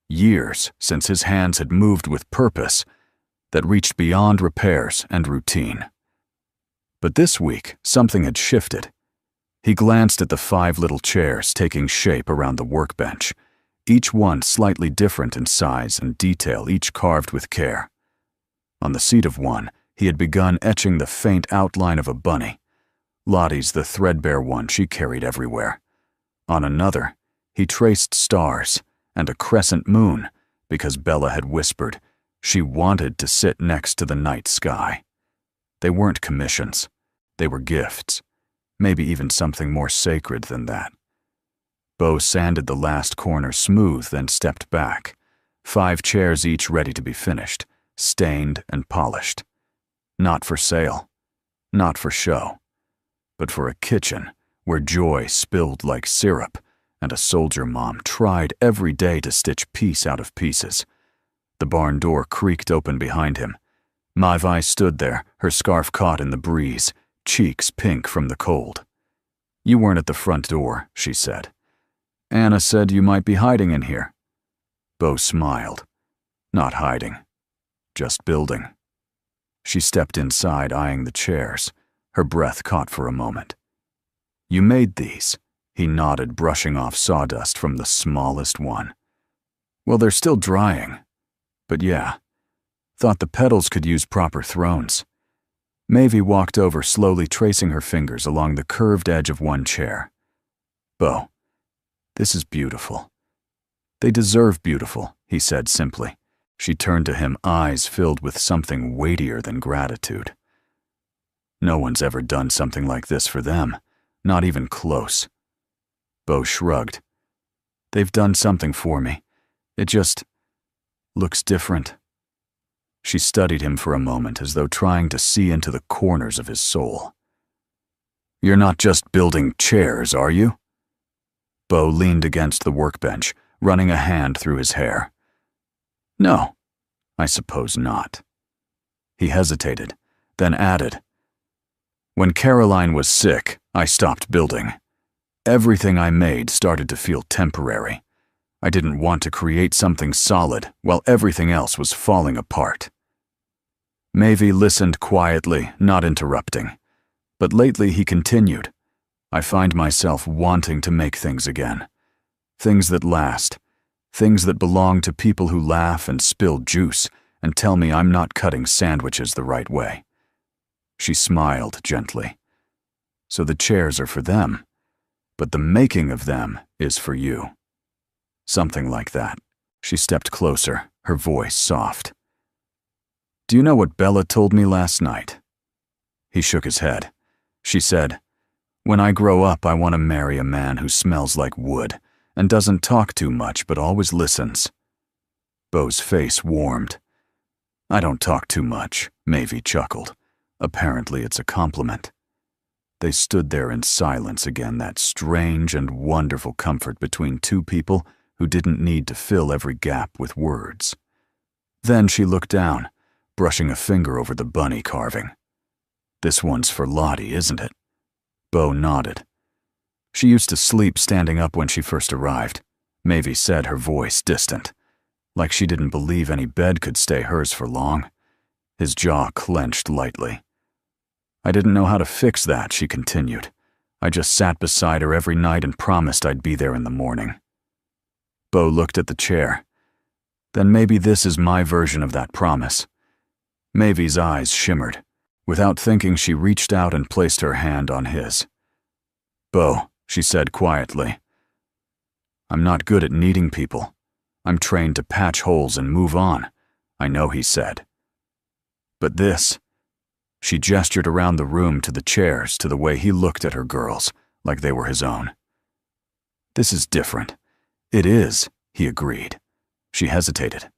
Years since his hands had moved with purpose that reached beyond repairs and routine. But this week, something had shifted. He glanced at the 5 little chairs taking shape around the workbench, each one slightly different in size and detail, each carved with care. On the seat of one, he had begun etching the faint outline of a bunny. Lottie's the threadbare one she carried everywhere. On another, he traced stars and a crescent moon because Bella had whispered she wanted to sit next to the night sky. They weren't commissions. They were gifts. Maybe even something more sacred than that. Bo sanded the last corner smooth, then stepped back. 5 chairs each ready to be finished, stained and polished. Not for sale, not for show, but for a kitchen where joy spilled like syrup and a soldier mom tried every day to stitch piece out of pieces. The barn door creaked open behind him. Myvi stood there, her scarf caught in the breeze, cheeks pink from the cold. You weren't at the front door, she said. Anna said you might be hiding in here. Bo smiled. Not hiding, just building. She stepped inside, eyeing the chairs, her breath caught for a moment. You made these, he nodded, brushing off sawdust from the smallest one. Well, they're still drying. But yeah, thought the petals could use proper thrones. Mavi walked over, slowly tracing her fingers along the curved edge of one chair. Bo, this is beautiful. They deserve beautiful, he said simply. She turned to him, eyes filled with something weightier than gratitude. No one's ever done something like this for them, not even close. Bo shrugged. They've done something for me. It just looks different. She studied him for a moment, as though trying to see into the corners of his soul. You're not just building chairs, are you? Bo leaned against the workbench, running a hand through his hair. No, I suppose not. He hesitated, then added, when Caroline was sick, I stopped building. Everything I made started to feel temporary. I didn't want to create something solid while everything else was falling apart. Mavi listened quietly, not interrupting. But lately, he continued, I find myself wanting to make things again. Things that last. Things that belong to people who laugh and spill juice and tell me I'm not cutting sandwiches the right way. She smiled gently. So the chairs are for them, but the making of them is for you. Something like that. She stepped closer, her voice soft. Do you know what Bella told me last night? He shook his head. She said, when I grow up, I want to marry a man who smells like wood and doesn't talk too much but always listens. Bo's face warmed. I don't talk too much, Mavi chuckled. Apparently it's a compliment. They stood there in silence again, that strange and wonderful comfort between two people who didn't need to fill every gap with words. Then she looked down, brushing a finger over the bunny carving. This one's for Lottie, isn't it? Bo nodded. She used to sleep standing up when she first arrived. Maeve said, her voice distant, like she didn't believe any bed could stay hers for long. His jaw clenched lightly. I didn't know how to fix that, she continued. I just sat beside her every night and promised I'd be there in the morning. Bo looked at the chair. Then maybe this is my version of that promise. Maeve's eyes shimmered. Without thinking, she reached out and placed her hand on his. Bo, she said quietly, I'm not good at needing people. I'm trained to patch holes and move on, I know, he said. But this, she gestured around the room to the chairs, to the way he looked at her girls, like they were his own. This is different. It is, he agreed. She hesitated.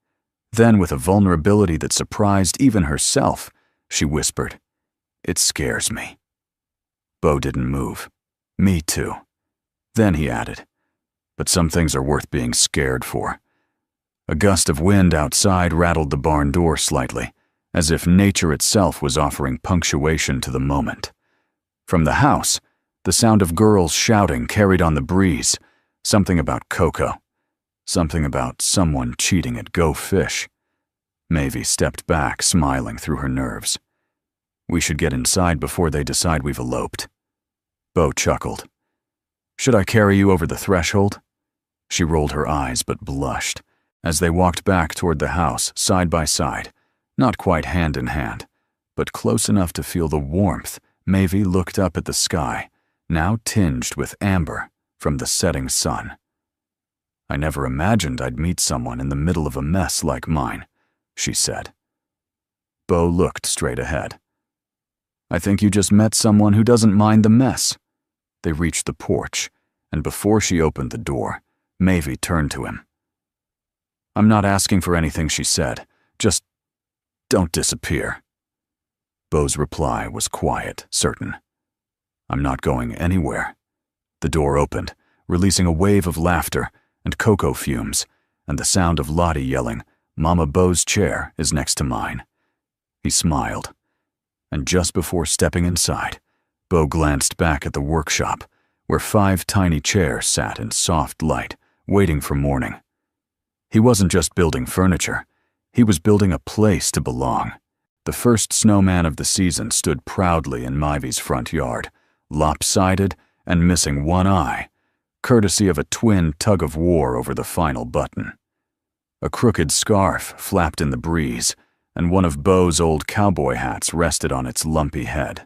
Then, with a vulnerability that surprised even herself, she whispered, It scares me. Bo didn't move. Me too. Then he added, But some things are worth being scared for. A gust of wind outside rattled the barn door slightly, as if nature itself was offering punctuation to the moment. From the house, the sound of girls shouting carried on the breeze, something about Coco, something about someone cheating at Go Fish. Maeve stepped back, smiling through her nerves. We should get inside before they decide we've eloped. Bo chuckled. Should I carry you over the threshold? She rolled her eyes but blushed as they walked back toward the house, side by side, not quite hand in hand, but close enough to feel the warmth. Maeve looked up at the sky, now tinged with amber from the setting sun. I never imagined I'd meet someone in the middle of a mess like mine, she said. Bo looked straight ahead. I think you just met someone who doesn't mind the mess. They reached the porch, and before she opened the door, Maeve turned to him. I'm not asking for anything, she said. Just don't disappear. Bo's reply was quiet, certain. I'm not going anywhere. The door opened, releasing a wave of laughter and cocoa fumes, and the sound of Lottie yelling, Mama Bo's chair is next to mine. He smiled, and just before stepping inside, Bo glanced back at the workshop, where 5 tiny chairs sat in soft light, waiting for morning. He wasn't just building furniture, he was building a place to belong. The first snowman of the season stood proudly in Maeve's front yard, lopsided and missing one eye, courtesy of a twin tug-of-war over the final button. A crooked scarf flapped in the breeze, and one of Bo's old cowboy hats rested on its lumpy head.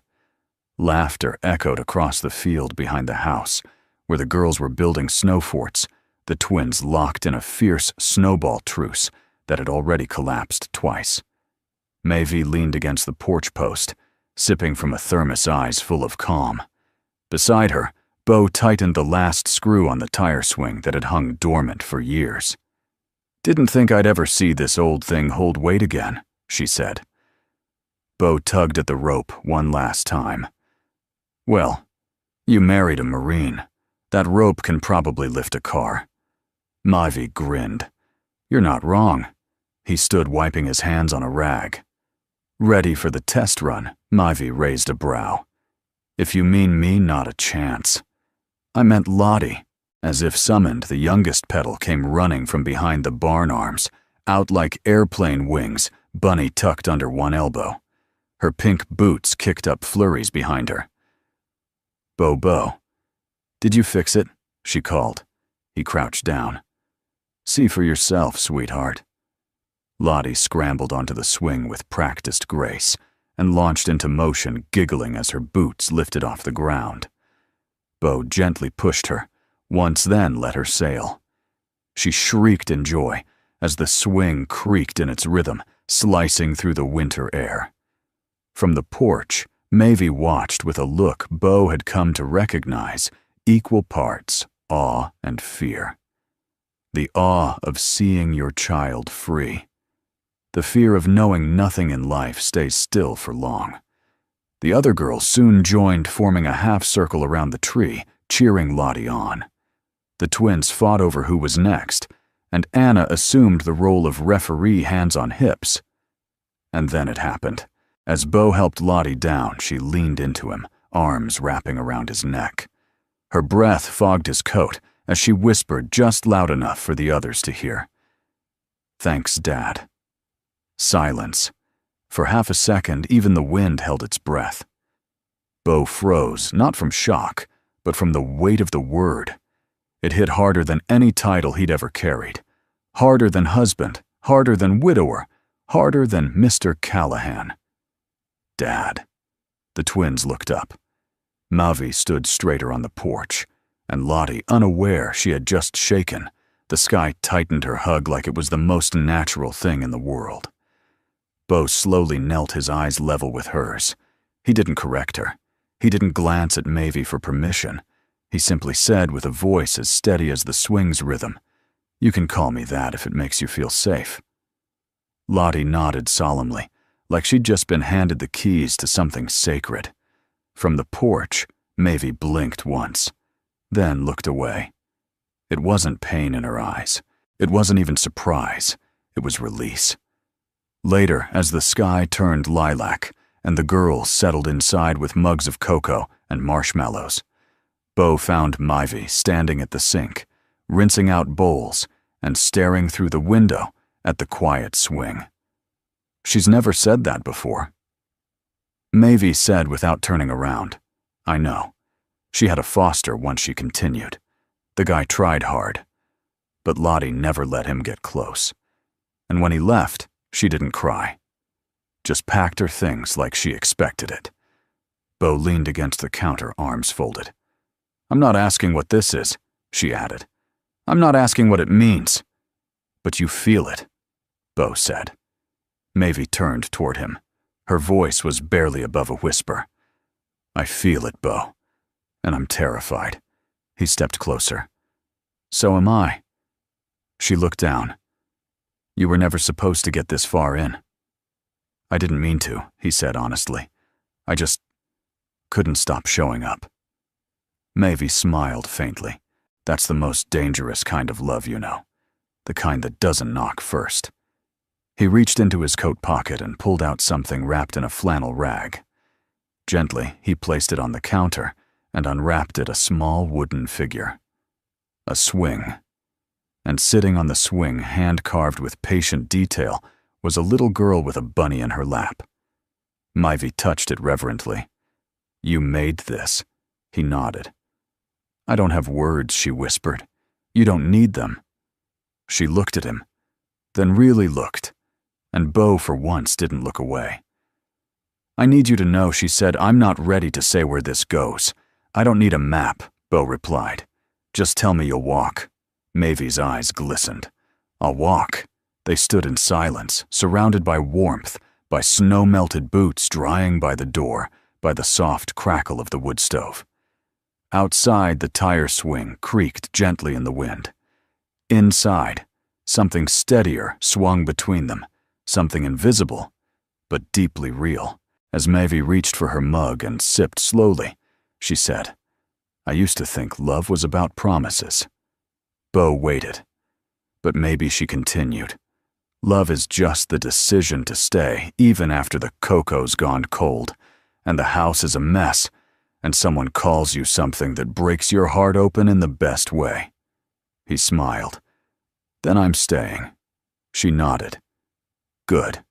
Laughter echoed across the field behind the house, where the girls were building snow forts, the twins locked in a fierce snowball truce that had already collapsed twice. Maeve leaned against the porch post, sipping from a thermos, eyes full of calm. Beside her, Bo tightened the last screw on the tire swing that had hung dormant for years. Didn't think I'd ever see this old thing hold weight again, she said. Bo tugged at the rope one last time. Well, you married a Marine. That rope can probably lift a car. Maeve grinned. You're not wrong. He stood wiping his hands on a rag. Ready for the test run, Maeve raised a brow. If you mean me, not a chance. I meant Lottie. As if summoned, the youngest petal came running from behind the barn arms, out like airplane wings, bunny tucked under one elbow. Her pink boots kicked up flurries behind her. Bo, did you fix it? She called. He crouched down. See for yourself, sweetheart. Lottie scrambled onto the swing with practiced grace and launched into motion, giggling as her boots lifted off the ground. Bo gently pushed her, once then let her sail. She shrieked in joy as the swing creaked in its rhythm, slicing through the winter air. From the porch, Maeve watched with a look Bo had come to recognize, equal parts awe and fear. The awe of seeing your child free. The fear of knowing nothing in life stays still for long. The other girls soon joined, forming a half circle around the tree, cheering Lottie on. The twins fought over who was next, and Anna assumed the role of referee, hands on hips. And then it happened. As Bo helped Lottie down, she leaned into him, arms wrapping around his neck. Her breath fogged his coat, as she whispered just loud enough for the others to hear. "Thanks, Dad." Silence. For half a second, even the wind held its breath. Bo froze, not from shock, but from the weight of the word. It hit harder than any title he'd ever carried. Harder than husband, harder than widower, harder than Mr. Callahan. Dad. The twins looked up. Mavi stood straighter on the porch, and Lottie, unaware she had just shaken, the sky tightened her hug like it was the most natural thing in the world. Bo slowly knelt, his eyes level with hers. He didn't correct her. He didn't glance at Mavi for permission. He simply said with a voice as steady as the swing's rhythm, "You can call me that if it makes you feel safe." Lottie nodded solemnly, like she'd just been handed the keys to something sacred. From the porch, Mavi blinked once, then looked away. It wasn't pain in her eyes. It wasn't even surprise. It was release. Later, as the sky turned lilac and the girls settled inside with mugs of cocoa and marshmallows, Bo found Mavi standing at the sink, rinsing out bowls and staring through the window at the quiet swing. She's never said that before. Mavi said without turning around, "I know." She had a foster once she continued. The guy tried hard, but Lottie never let him get close. And when he left, she didn't cry. Just packed her things like she expected it. Bo leaned against the counter, arms folded. "I'm not asking what this is," she added. "I'm not asking what it means." "But you feel it," Bo said. Mavi turned toward him. Her voice was barely above a whisper. "I feel it, Bo, and I'm terrified." He stepped closer. "So am I." She looked down. "You were never supposed to get this far in." "I didn't mean to," he said honestly. "I just couldn't stop showing up." Mavi smiled faintly. "That's the most dangerous kind of love, you know. The kind that doesn't knock first." He reached into his coat pocket and pulled out something wrapped in a flannel rag. Gently, he placed it on the counter and unwrapped it, a small wooden figure. A swing. And sitting on the swing, hand-carved with patient detail, was a little girl with a bunny in her lap. Mavi touched it reverently. "You made this." He nodded. "I don't have words," she whispered. "You don't need them." She looked at him, then really looked, and Bo for once didn't look away. "I need you to know," she said, "I'm not ready to say where this goes. I don't need a map," Bo replied. "Just tell me you'll walk." Mavi's eyes glistened. "I'll walk." They stood in silence, surrounded by warmth, by snow-melted boots drying by the door, by the soft crackle of the wood stove. Outside, the tire swing creaked gently in the wind. Inside, something steadier swung between them, something invisible, but deeply real. As Mavi reached for her mug and sipped slowly, she said, "I used to think love was about promises." Bo waited, but maybe she continued. "Love is just the decision to stay, even after the cocoa's gone cold, and the house is a mess, and someone calls you something that breaks your heart open in the best way." He smiled. "Then I'm staying." She nodded. "Good."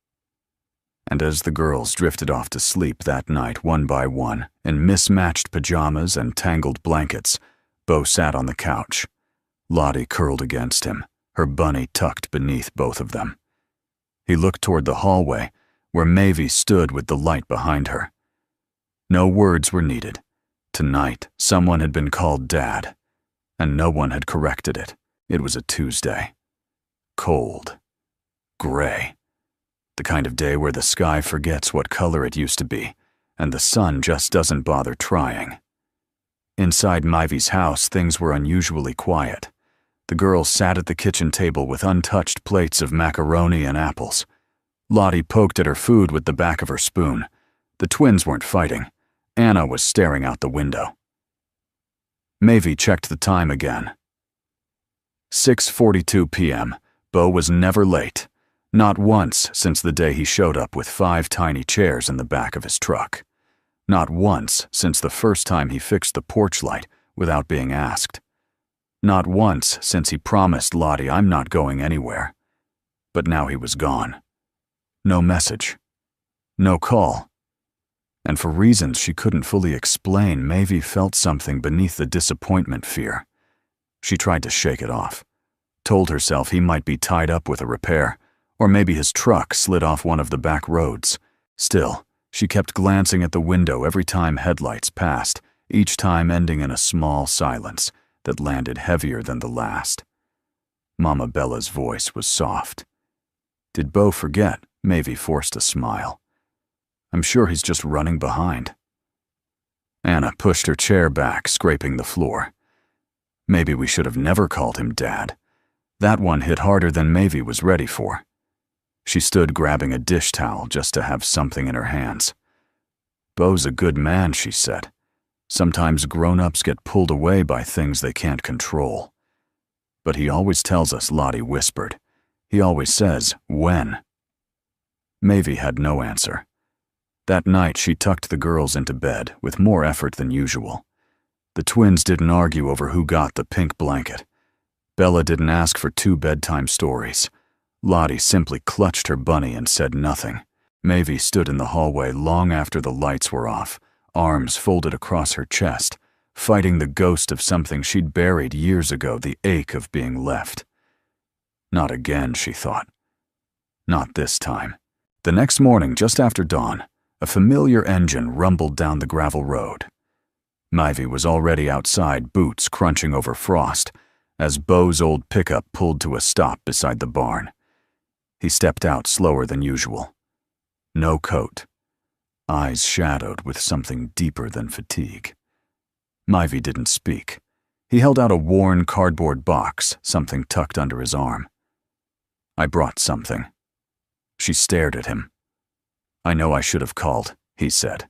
And as the girls drifted off to sleep that night one by one, in mismatched pajamas and tangled blankets, Bo sat on the couch. Lottie curled against him, her bunny tucked beneath both of them. He looked toward the hallway, where Mavi stood with the light behind her. No words were needed. Tonight, someone had been called Dad, and no one had corrected it. It was a Tuesday. Cold. Gray. The kind of day where the sky forgets what color it used to be, and the sun just doesn't bother trying. Inside Mavi's house, things were unusually quiet. The girls sat at the kitchen table with untouched plates of macaroni and apples. Lottie poked at her food with the back of her spoon. The twins weren't fighting. Anna was staring out the window. Mavi checked the time again. 6:42 p.m. Bo was never late. Not once since the day he showed up with 5 tiny chairs in the back of his truck. Not once since the first time he fixed the porch light without being asked. Not once since he promised Lottie, "I'm not going anywhere." But now he was gone. No message. No call. And for reasons she couldn't fully explain, Maeve felt something beneath the disappointment fear. She tried to shake it off. Told herself he might be tied up with a repair, or maybe his truck slid off one of the back roads. Still, she kept glancing at the window every time headlights passed, each time ending in a small silence that landed heavier than the last. Mama Bella's voice was soft. Did Beau forget? Maeve forced a smile. I'm sure he's just running behind. Anna pushed her chair back, scraping the floor. Maybe we should have never called him Dad. That one hit harder than Maeve was ready for. She stood grabbing a dish towel just to have something in her hands. Beau's a good man, she said. Sometimes grown-ups get pulled away by things they can't control. But he always tells us, Lottie whispered. He always says, when. Maeve had no answer. That night she tucked the girls into bed with more effort than usual. The twins didn't argue over who got the pink blanket. Bella didn't ask for 2 bedtime stories. Lottie simply clutched her bunny and said nothing. Maeve stood in the hallway long after the lights were off, arms folded across her chest, fighting the ghost of something she'd buried years ago, the ache of being left. Not again, she thought. Not this time. The next morning, just after dawn, a familiar engine rumbled down the gravel road. Maeve was already outside, boots crunching over frost, as Beau's old pickup pulled to a stop beside the barn. He stepped out slower than usual. No coat. Eyes shadowed with something deeper than fatigue. Maeve didn't speak. He held out a worn cardboard box, something tucked under his arm. I brought something. She stared at him. I know I should have called, he said.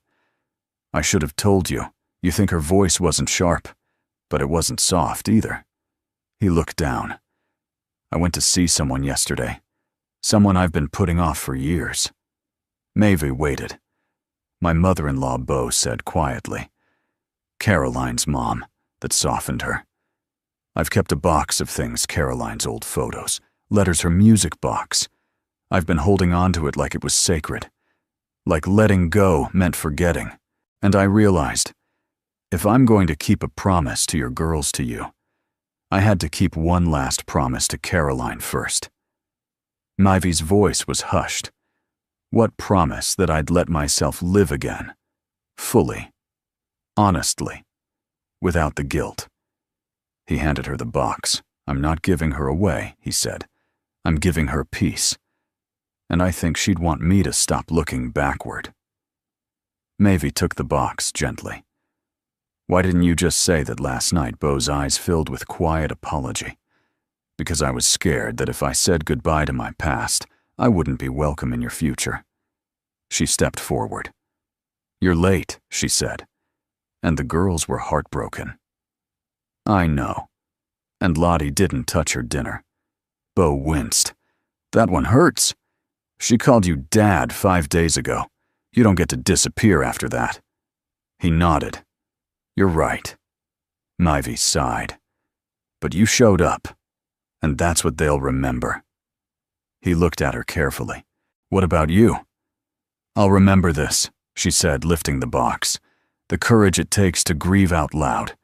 I should have told you. You think her voice wasn't sharp, but it wasn't soft either. He looked down. I went to see someone yesterday. Someone I've been putting off for years. Maeve waited. My mother-in-law, Beau said quietly. Caroline's mom, that softened her. I've kept a box of things, Caroline's old photos, letters, her music box. I've been holding on to it like it was sacred. Like letting go meant forgetting. And I realized, if I'm going to keep a promise to your girls, to you, I had to keep one last promise to Caroline first. Maeve's voice was hushed. What promise? That I'd let myself live again. Fully. Honestly. Without the guilt. He handed her the box. I'm not giving her away, he said. I'm giving her peace. And I think she'd want me to stop looking backward. Maeve took the box gently. Why didn't you just say that last night? Beau's eyes filled with quiet apology. Because I was scared that if I said goodbye to my past, I wouldn't be welcome in your future. She stepped forward. You're late, she said. And the girls were heartbroken. I know. And Lottie didn't touch her dinner. Beau winced. That one hurts. She called you Dad 5 days ago. You don't get to disappear after that. He nodded. You're right. Maeve sighed. But you showed up, and that's what they'll remember. He looked at her carefully. What about you? I'll remember this, she said, lifting the box. The courage it takes to grieve out loud.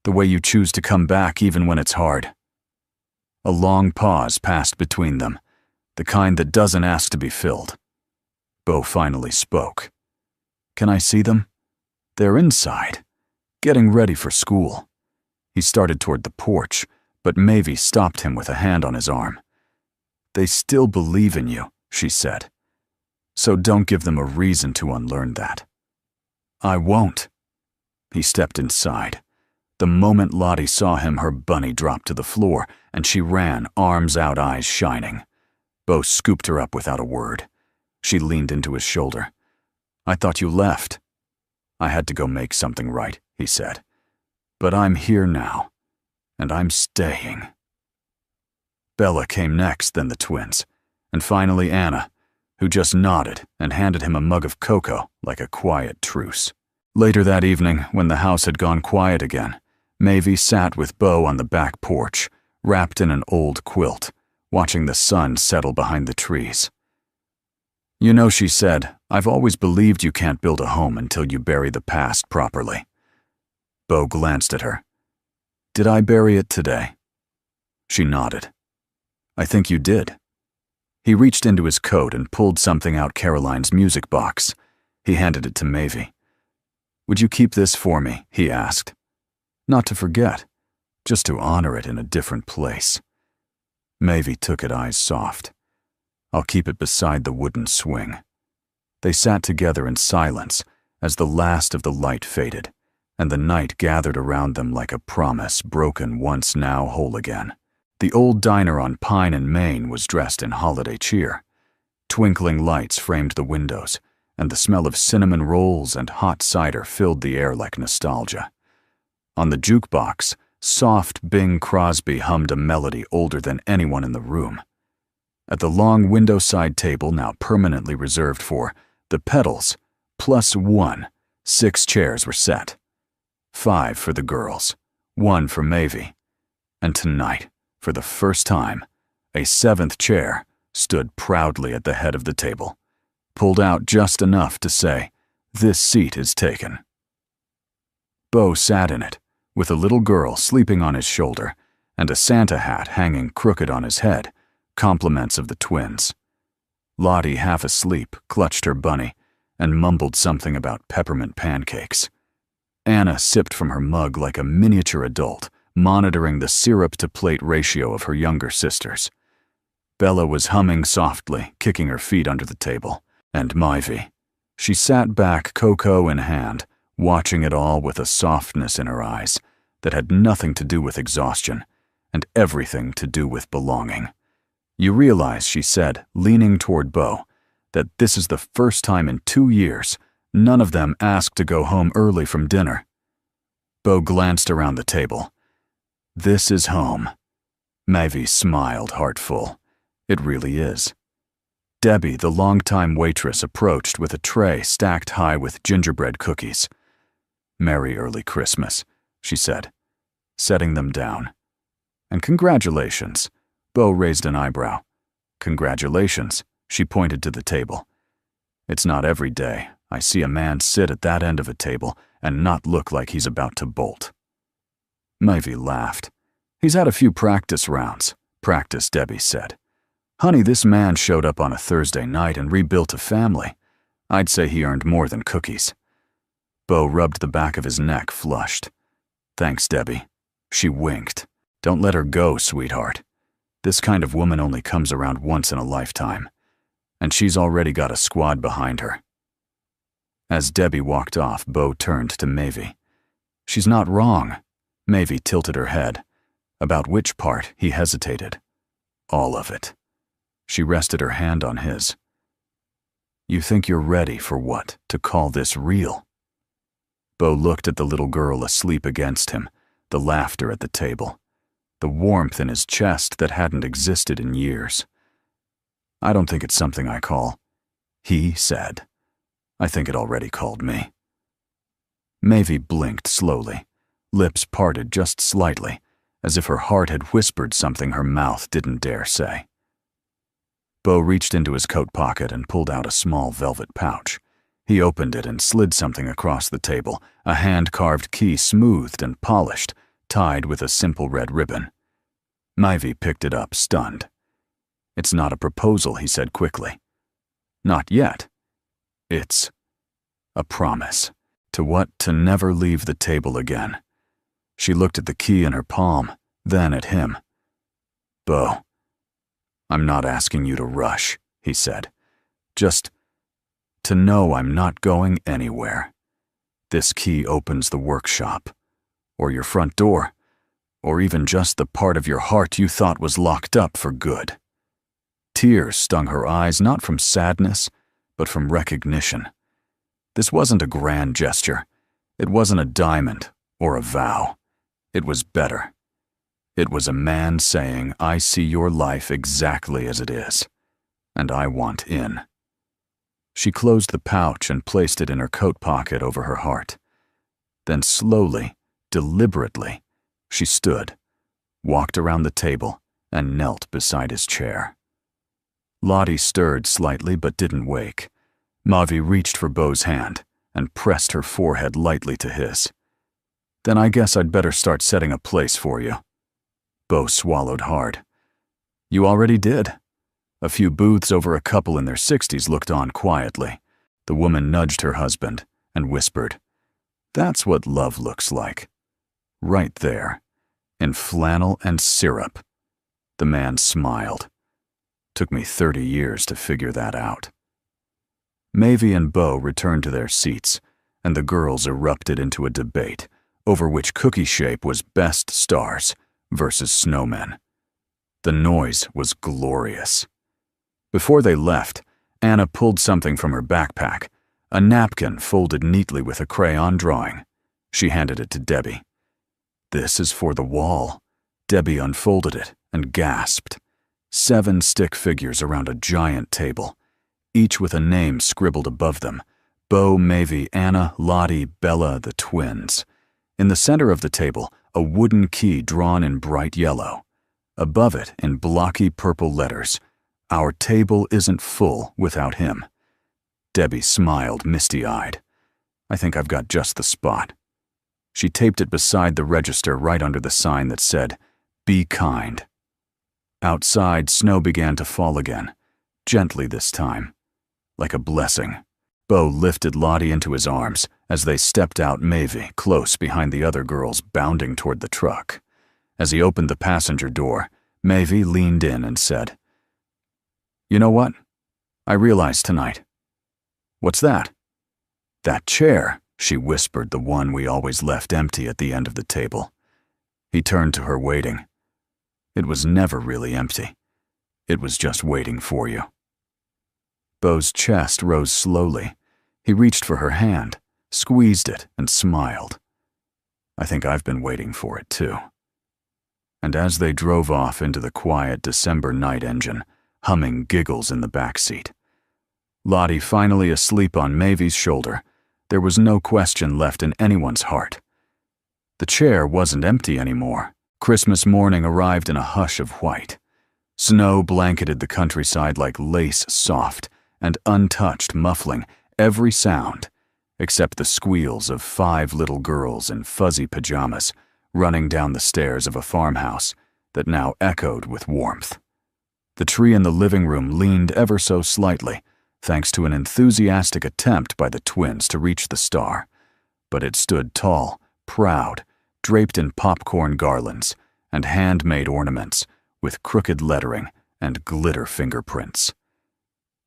The way you choose to come back even when it's hard. A long pause passed between them, the kind that doesn't ask to be filled. Beau finally spoke. Can I see them? They're inside, getting ready for school. He started toward the porch, but Maeve stopped him with a hand on his arm. They still believe in you, she said. So don't give them a reason to unlearn that. I won't. He stepped inside. The moment Lottie saw him, her bunny dropped to the floor, and she ran, arms out, eyes shining. Beau scooped her up without a word. She leaned into his shoulder. I thought you left. I had to go make something right, he said. But I'm here now, and I'm staying. Bella came next, then the twins, and finally Anna, who just nodded and handed him a mug of cocoa like a quiet truce. Later that evening, when the house had gone quiet again, Maeve sat with Beau on the back porch, wrapped in an old quilt, watching the sun settle behind the trees. "You know," she said, "I've always believed you can't build a home until you bury the past properly." Beau glanced at her. "Did I bury it today?" She nodded. "I think you did." He reached into his coat and pulled something out Caroline's music box. He handed it to Maeve. "Would you keep this for me?" he asked. "Not to forget, just to honor it in a different place." Maeve took it, eyes soft. "I'll keep it beside the wooden swing." They sat together in silence as the last of the light faded, and the night gathered around them like a promise broken once, now whole again. The old diner on Pine and Main was dressed in holiday cheer. Twinkling lights framed the windows, and the smell of cinnamon rolls and hot cider filled the air like nostalgia. On the jukebox, soft Bing Crosby hummed a melody older than anyone in the room. At the long window-side table, now permanently reserved for the Petals, +1, 6 chairs were set. 5 for the girls, 1 for Maeve. And tonight, for the first time, a 7th chair stood proudly at the head of the table, pulled out just enough to say, "This seat is taken." Beau sat in it, with a little girl sleeping on his shoulder and a Santa hat hanging crooked on his head, compliments of the twins. Lottie, half asleep, clutched her bunny and mumbled something about peppermint pancakes. Anna sipped from her mug like a miniature adult, monitoring the syrup-to-plate ratio of her younger sisters. Bella was humming softly, kicking her feet under the table, and Maeve. She sat back, cocoa in hand, watching it all with a softness in her eyes that had nothing to do with exhaustion and everything to do with belonging. "You realize," she said, leaning toward Beau, "that this is the first time in 2 years none of them asked to go home early from dinner." Beau glanced around the table. "This is home." Maeve smiled, heartful. "It really is." Debbie, the longtime waitress, approached with a tray stacked high with gingerbread cookies. "Merry early Christmas," she said, setting them down. "And congratulations." Beau raised an eyebrow. "Congratulations," she pointed to the table. "It's not every day I see a man sit at that end of a table and not look like he's about to bolt." Maeve laughed. "He's had a few practice rounds." "Practice," Debbie said. "Honey, this man showed up on a Thursday night and rebuilt a family. I'd say he earned more than cookies." Beau rubbed the back of his neck, flushed. "Thanks, Debbie." She winked. "Don't let her go, sweetheart. This kind of woman only comes around once in a lifetime, and she's already got a squad behind her." As Debbie walked off, Beau turned to Maeve. "She's not wrong." Maeve tilted her head. About which part, he hesitated. "All of it." She rested her hand on his. "You think you're ready for what? To call this real?" Beau looked at the little girl asleep against him, the laughter at the table, the warmth in his chest that hadn't existed in years. "I don't think it's something I call," he said. "I think it already called me." Maeve blinked slowly, lips parted just slightly, as if her heart had whispered something her mouth didn't dare say. Beau reached into his coat pocket and pulled out a small velvet pouch. He opened it and slid something across the table, a hand-carved key smoothed and polished, tied with a simple red ribbon. Maeve picked it up, stunned. "It's not a proposal," he said quickly. "Not yet. It's a promise. To what? To never leave the table again." She looked at the key in her palm, then at him. "Beau, I'm not asking you to rush," he said. "Just to know I'm not going anywhere. This key opens the workshop, or your front door, or even just the part of your heart you thought was locked up for good." Tears stung her eyes, not from sadness, but from recognition. This wasn't a grand gesture. It wasn't a diamond or a vow. It was better. It was a man saying, "I see your life exactly as it is, and I want in." She closed the pouch and placed it in her coat pocket over her heart. Then slowly, deliberately, she stood, walked around the table, and knelt beside his chair. Lottie stirred slightly but didn't wake. Mavi reached for Beau's hand and pressed her forehead lightly to his. "Then I guess I'd better start setting a place for you." Beau swallowed hard. "You already did." A few booths over a couple in their 60s looked on quietly. The woman nudged her husband and whispered, "That's what love looks like. Right there, in flannel and syrup." The man smiled. "Took me 30 years to figure that out." Maeve and Beau returned to their seats, and the girls erupted into a debate over which cookie shape was best stars versus snowmen. The noise was glorious. Before they left, Anna pulled something from her backpack, a napkin folded neatly with a crayon drawing. She handed it to Debbie. "This is for the wall." Debbie unfolded it and gasped. 7 stick figures around a giant table, each with a name scribbled above them. Beau, Maeve, Anna, Lottie, Bella, the twins. In the center of the table, a wooden key drawn in bright yellow. Above it, in blocky purple letters, "Our table isn't full without him." Debbie smiled misty-eyed. "I think I've got just the spot." She taped it beside the register right under the sign that said, "Be kind." Outside, snow began to fall again, gently this time, like a blessing. Beau lifted Lottie into his arms as they stepped out, Maeve close behind the other girls bounding toward the truck. As he opened the passenger door, Maeve leaned in and said, "You know what? I realized tonight." "What's that?" "That chair," she whispered, "the one we always left empty at the end of the table." He turned to her, waiting. "It was never really empty. It was just waiting for you." Beau's chest rose slowly. He reached for her hand, squeezed it, and smiled. "I think I've been waiting for it too." And as they drove off into the quiet December night engine, humming giggles in the back seat, Lottie finally asleep on Maeve's shoulder, there was no question left in anyone's heart. The chair wasn't empty anymore. Christmas morning arrived in a hush of white. Snow blanketed the countryside like lace, soft and untouched, muffling every sound except the squeals of 5 little girls in fuzzy pajamas running down the stairs of a farmhouse that now echoed with warmth. The tree in the living room leaned ever so slightly, thanks to an enthusiastic attempt by the twins to reach the star, but it stood tall, proud, draped in popcorn garlands and handmade ornaments with crooked lettering and glitter fingerprints.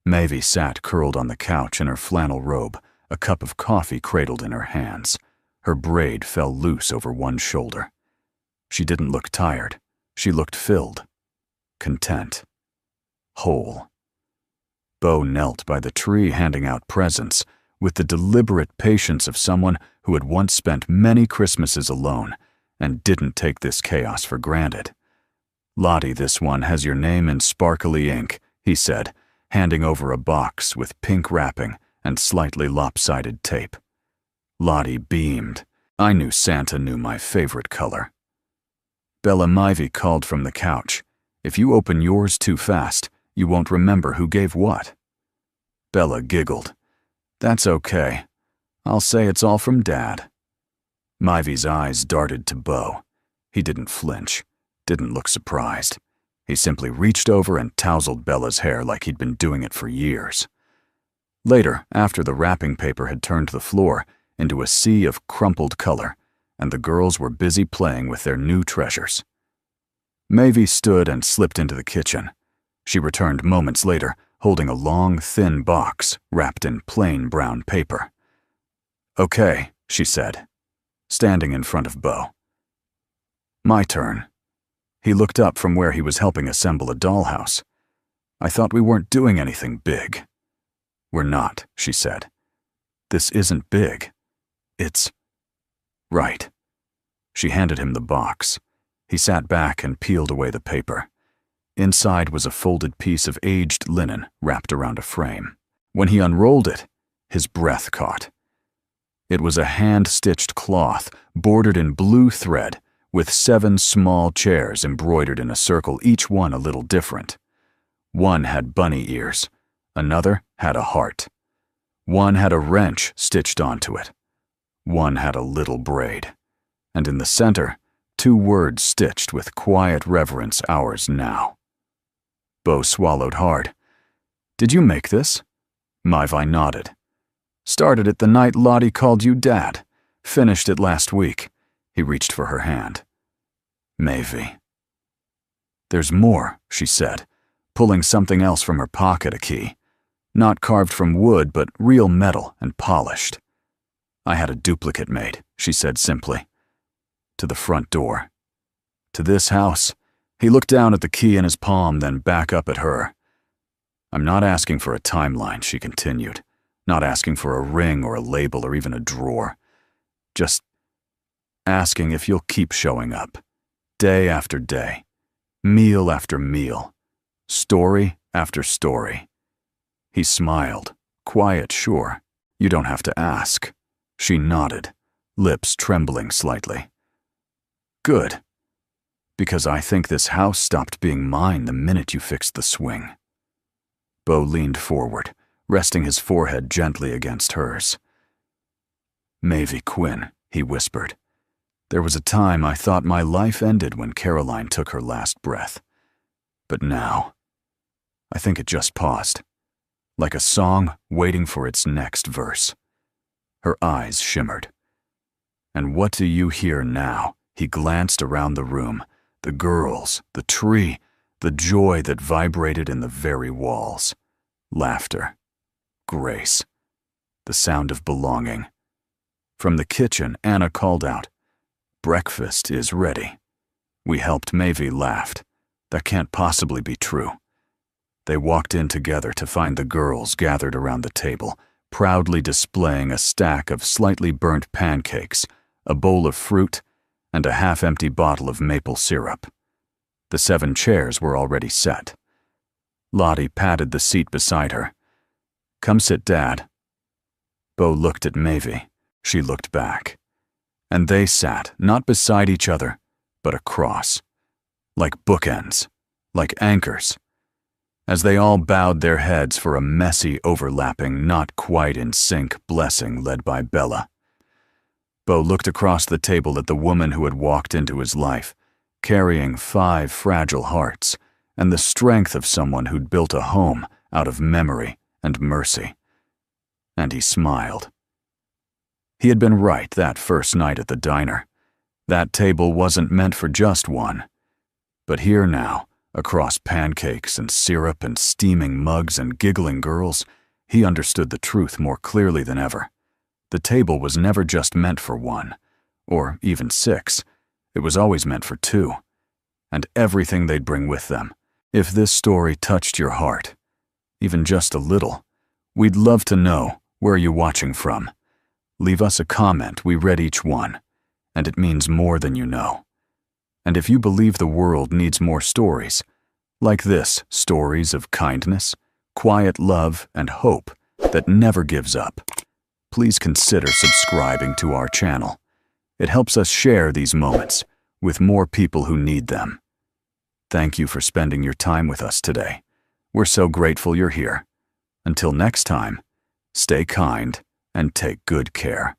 Maeve sat curled on the couch in her flannel robe, a cup of coffee cradled in her hands. Her braid fell loose over one shoulder. She didn't look tired. She looked filled, content, whole. Beau knelt by the tree handing out presents with the deliberate patience of someone who had once spent many Christmases alone and didn't take this chaos for granted. "Lottie, this one has your name in sparkly ink," he said, handing over a box with pink wrapping and slightly lopsided tape. Lottie beamed. I knew Santa knew my favorite color. Bella Maeve called from the couch, "If you open yours too fast, you won't remember who gave what." Bella giggled. "That's okay. I'll say it's all from Dad." Maeve's eyes darted to Beau. He didn't flinch, didn't look surprised. He simply reached over and tousled Bella's hair like he'd been doing it for years. Later, after the wrapping paper had turned the floor into a sea of crumpled color, and the girls were busy playing with their new treasures, Maeve stood and slipped into the kitchen. She returned moments later, holding a long, thin box wrapped in plain brown paper. "Okay," she said, standing in front of Beau. "My turn." He looked up from where he was helping assemble a dollhouse. "I thought we weren't doing anything big." "We're not," she said. "This isn't big. It's right." She handed him the box. He sat back and peeled away the paper. Inside was a folded piece of aged linen wrapped around a frame. When he unrolled it, his breath caught. It was a hand-stitched cloth bordered in blue thread with 7 small chairs embroidered in a circle, each one a little different. One had bunny ears, another had a heart. One had a wrench stitched onto it. One had a little braid. And in the center, 2 words stitched with quiet reverence, "Ours now." Bo swallowed hard. "Did you make this?" Maivai nodded. "Started it the night Lottie called you Dad. Finished it last week." He reached for her hand. "Maivy." "There's more," she said, pulling something else from her pocket, a key. Not carved from wood, but real metal and polished. "I had a duplicate made," she said simply. "To the front door. To this house." He looked down at the key in his palm, then back up at her. "I'm not asking for a timeline," she continued. "Not asking for a ring or a label or even a drawer. Just asking if you'll keep showing up. Day after day. Meal after meal. Story after story." He smiled. "Quiet, sure. You don't have to ask." She nodded, lips trembling slightly. "Good. Because I think this house stopped being mine the minute you fixed the swing." Bo leaned forward, resting his forehead gently against hers. "Maivy Quinn," he whispered. "There was a time I thought my life ended when Caroline took her last breath. But now, I think it just paused, like a song waiting for its next verse." Her eyes shimmered. "And what do you hear now?" He glanced around the room, the girls, the tree, the joy that vibrated in the very walls. Laughter. Grace. The sound of belonging. From the kitchen, Anna called out, "Breakfast is ready." We helped. Maivy laughed. "That can't possibly be true." They walked in together to find the girls gathered around the table, proudly displaying a stack of slightly burnt pancakes, a bowl of fruit, and a half-empty bottle of maple syrup. The 7 chairs were already set. Lottie patted the seat beside her. "Come sit, Dad." Bo looked at Maivy. She looked back. And they sat, not beside each other, but across. Like bookends, like anchors. As they all bowed their heads for a messy, overlapping, not quite in sync blessing led by Bella. Bo looked across the table at the woman who had walked into his life, carrying 5 fragile hearts and the strength of someone who'd built a home out of memory and mercy. And he smiled. He had been right that first night at the diner. That table wasn't meant for just one. But here now, across pancakes and syrup and steaming mugs and giggling girls, he understood the truth more clearly than ever. The table was never just meant for 1, or even 6. It was always meant for 2. And everything they'd bring with them. If this story touched your heart, even just a little, we'd love to know where you're watching from. Leave us a comment. We read each one, and it means more than you know. And if you believe the world needs more stories, like this, stories of kindness, quiet love, and hope that never gives up, please consider subscribing to our channel. It helps us share these moments with more people who need them. Thank you for spending your time with us today. We're so grateful you're here. Until next time, stay kind and take good care.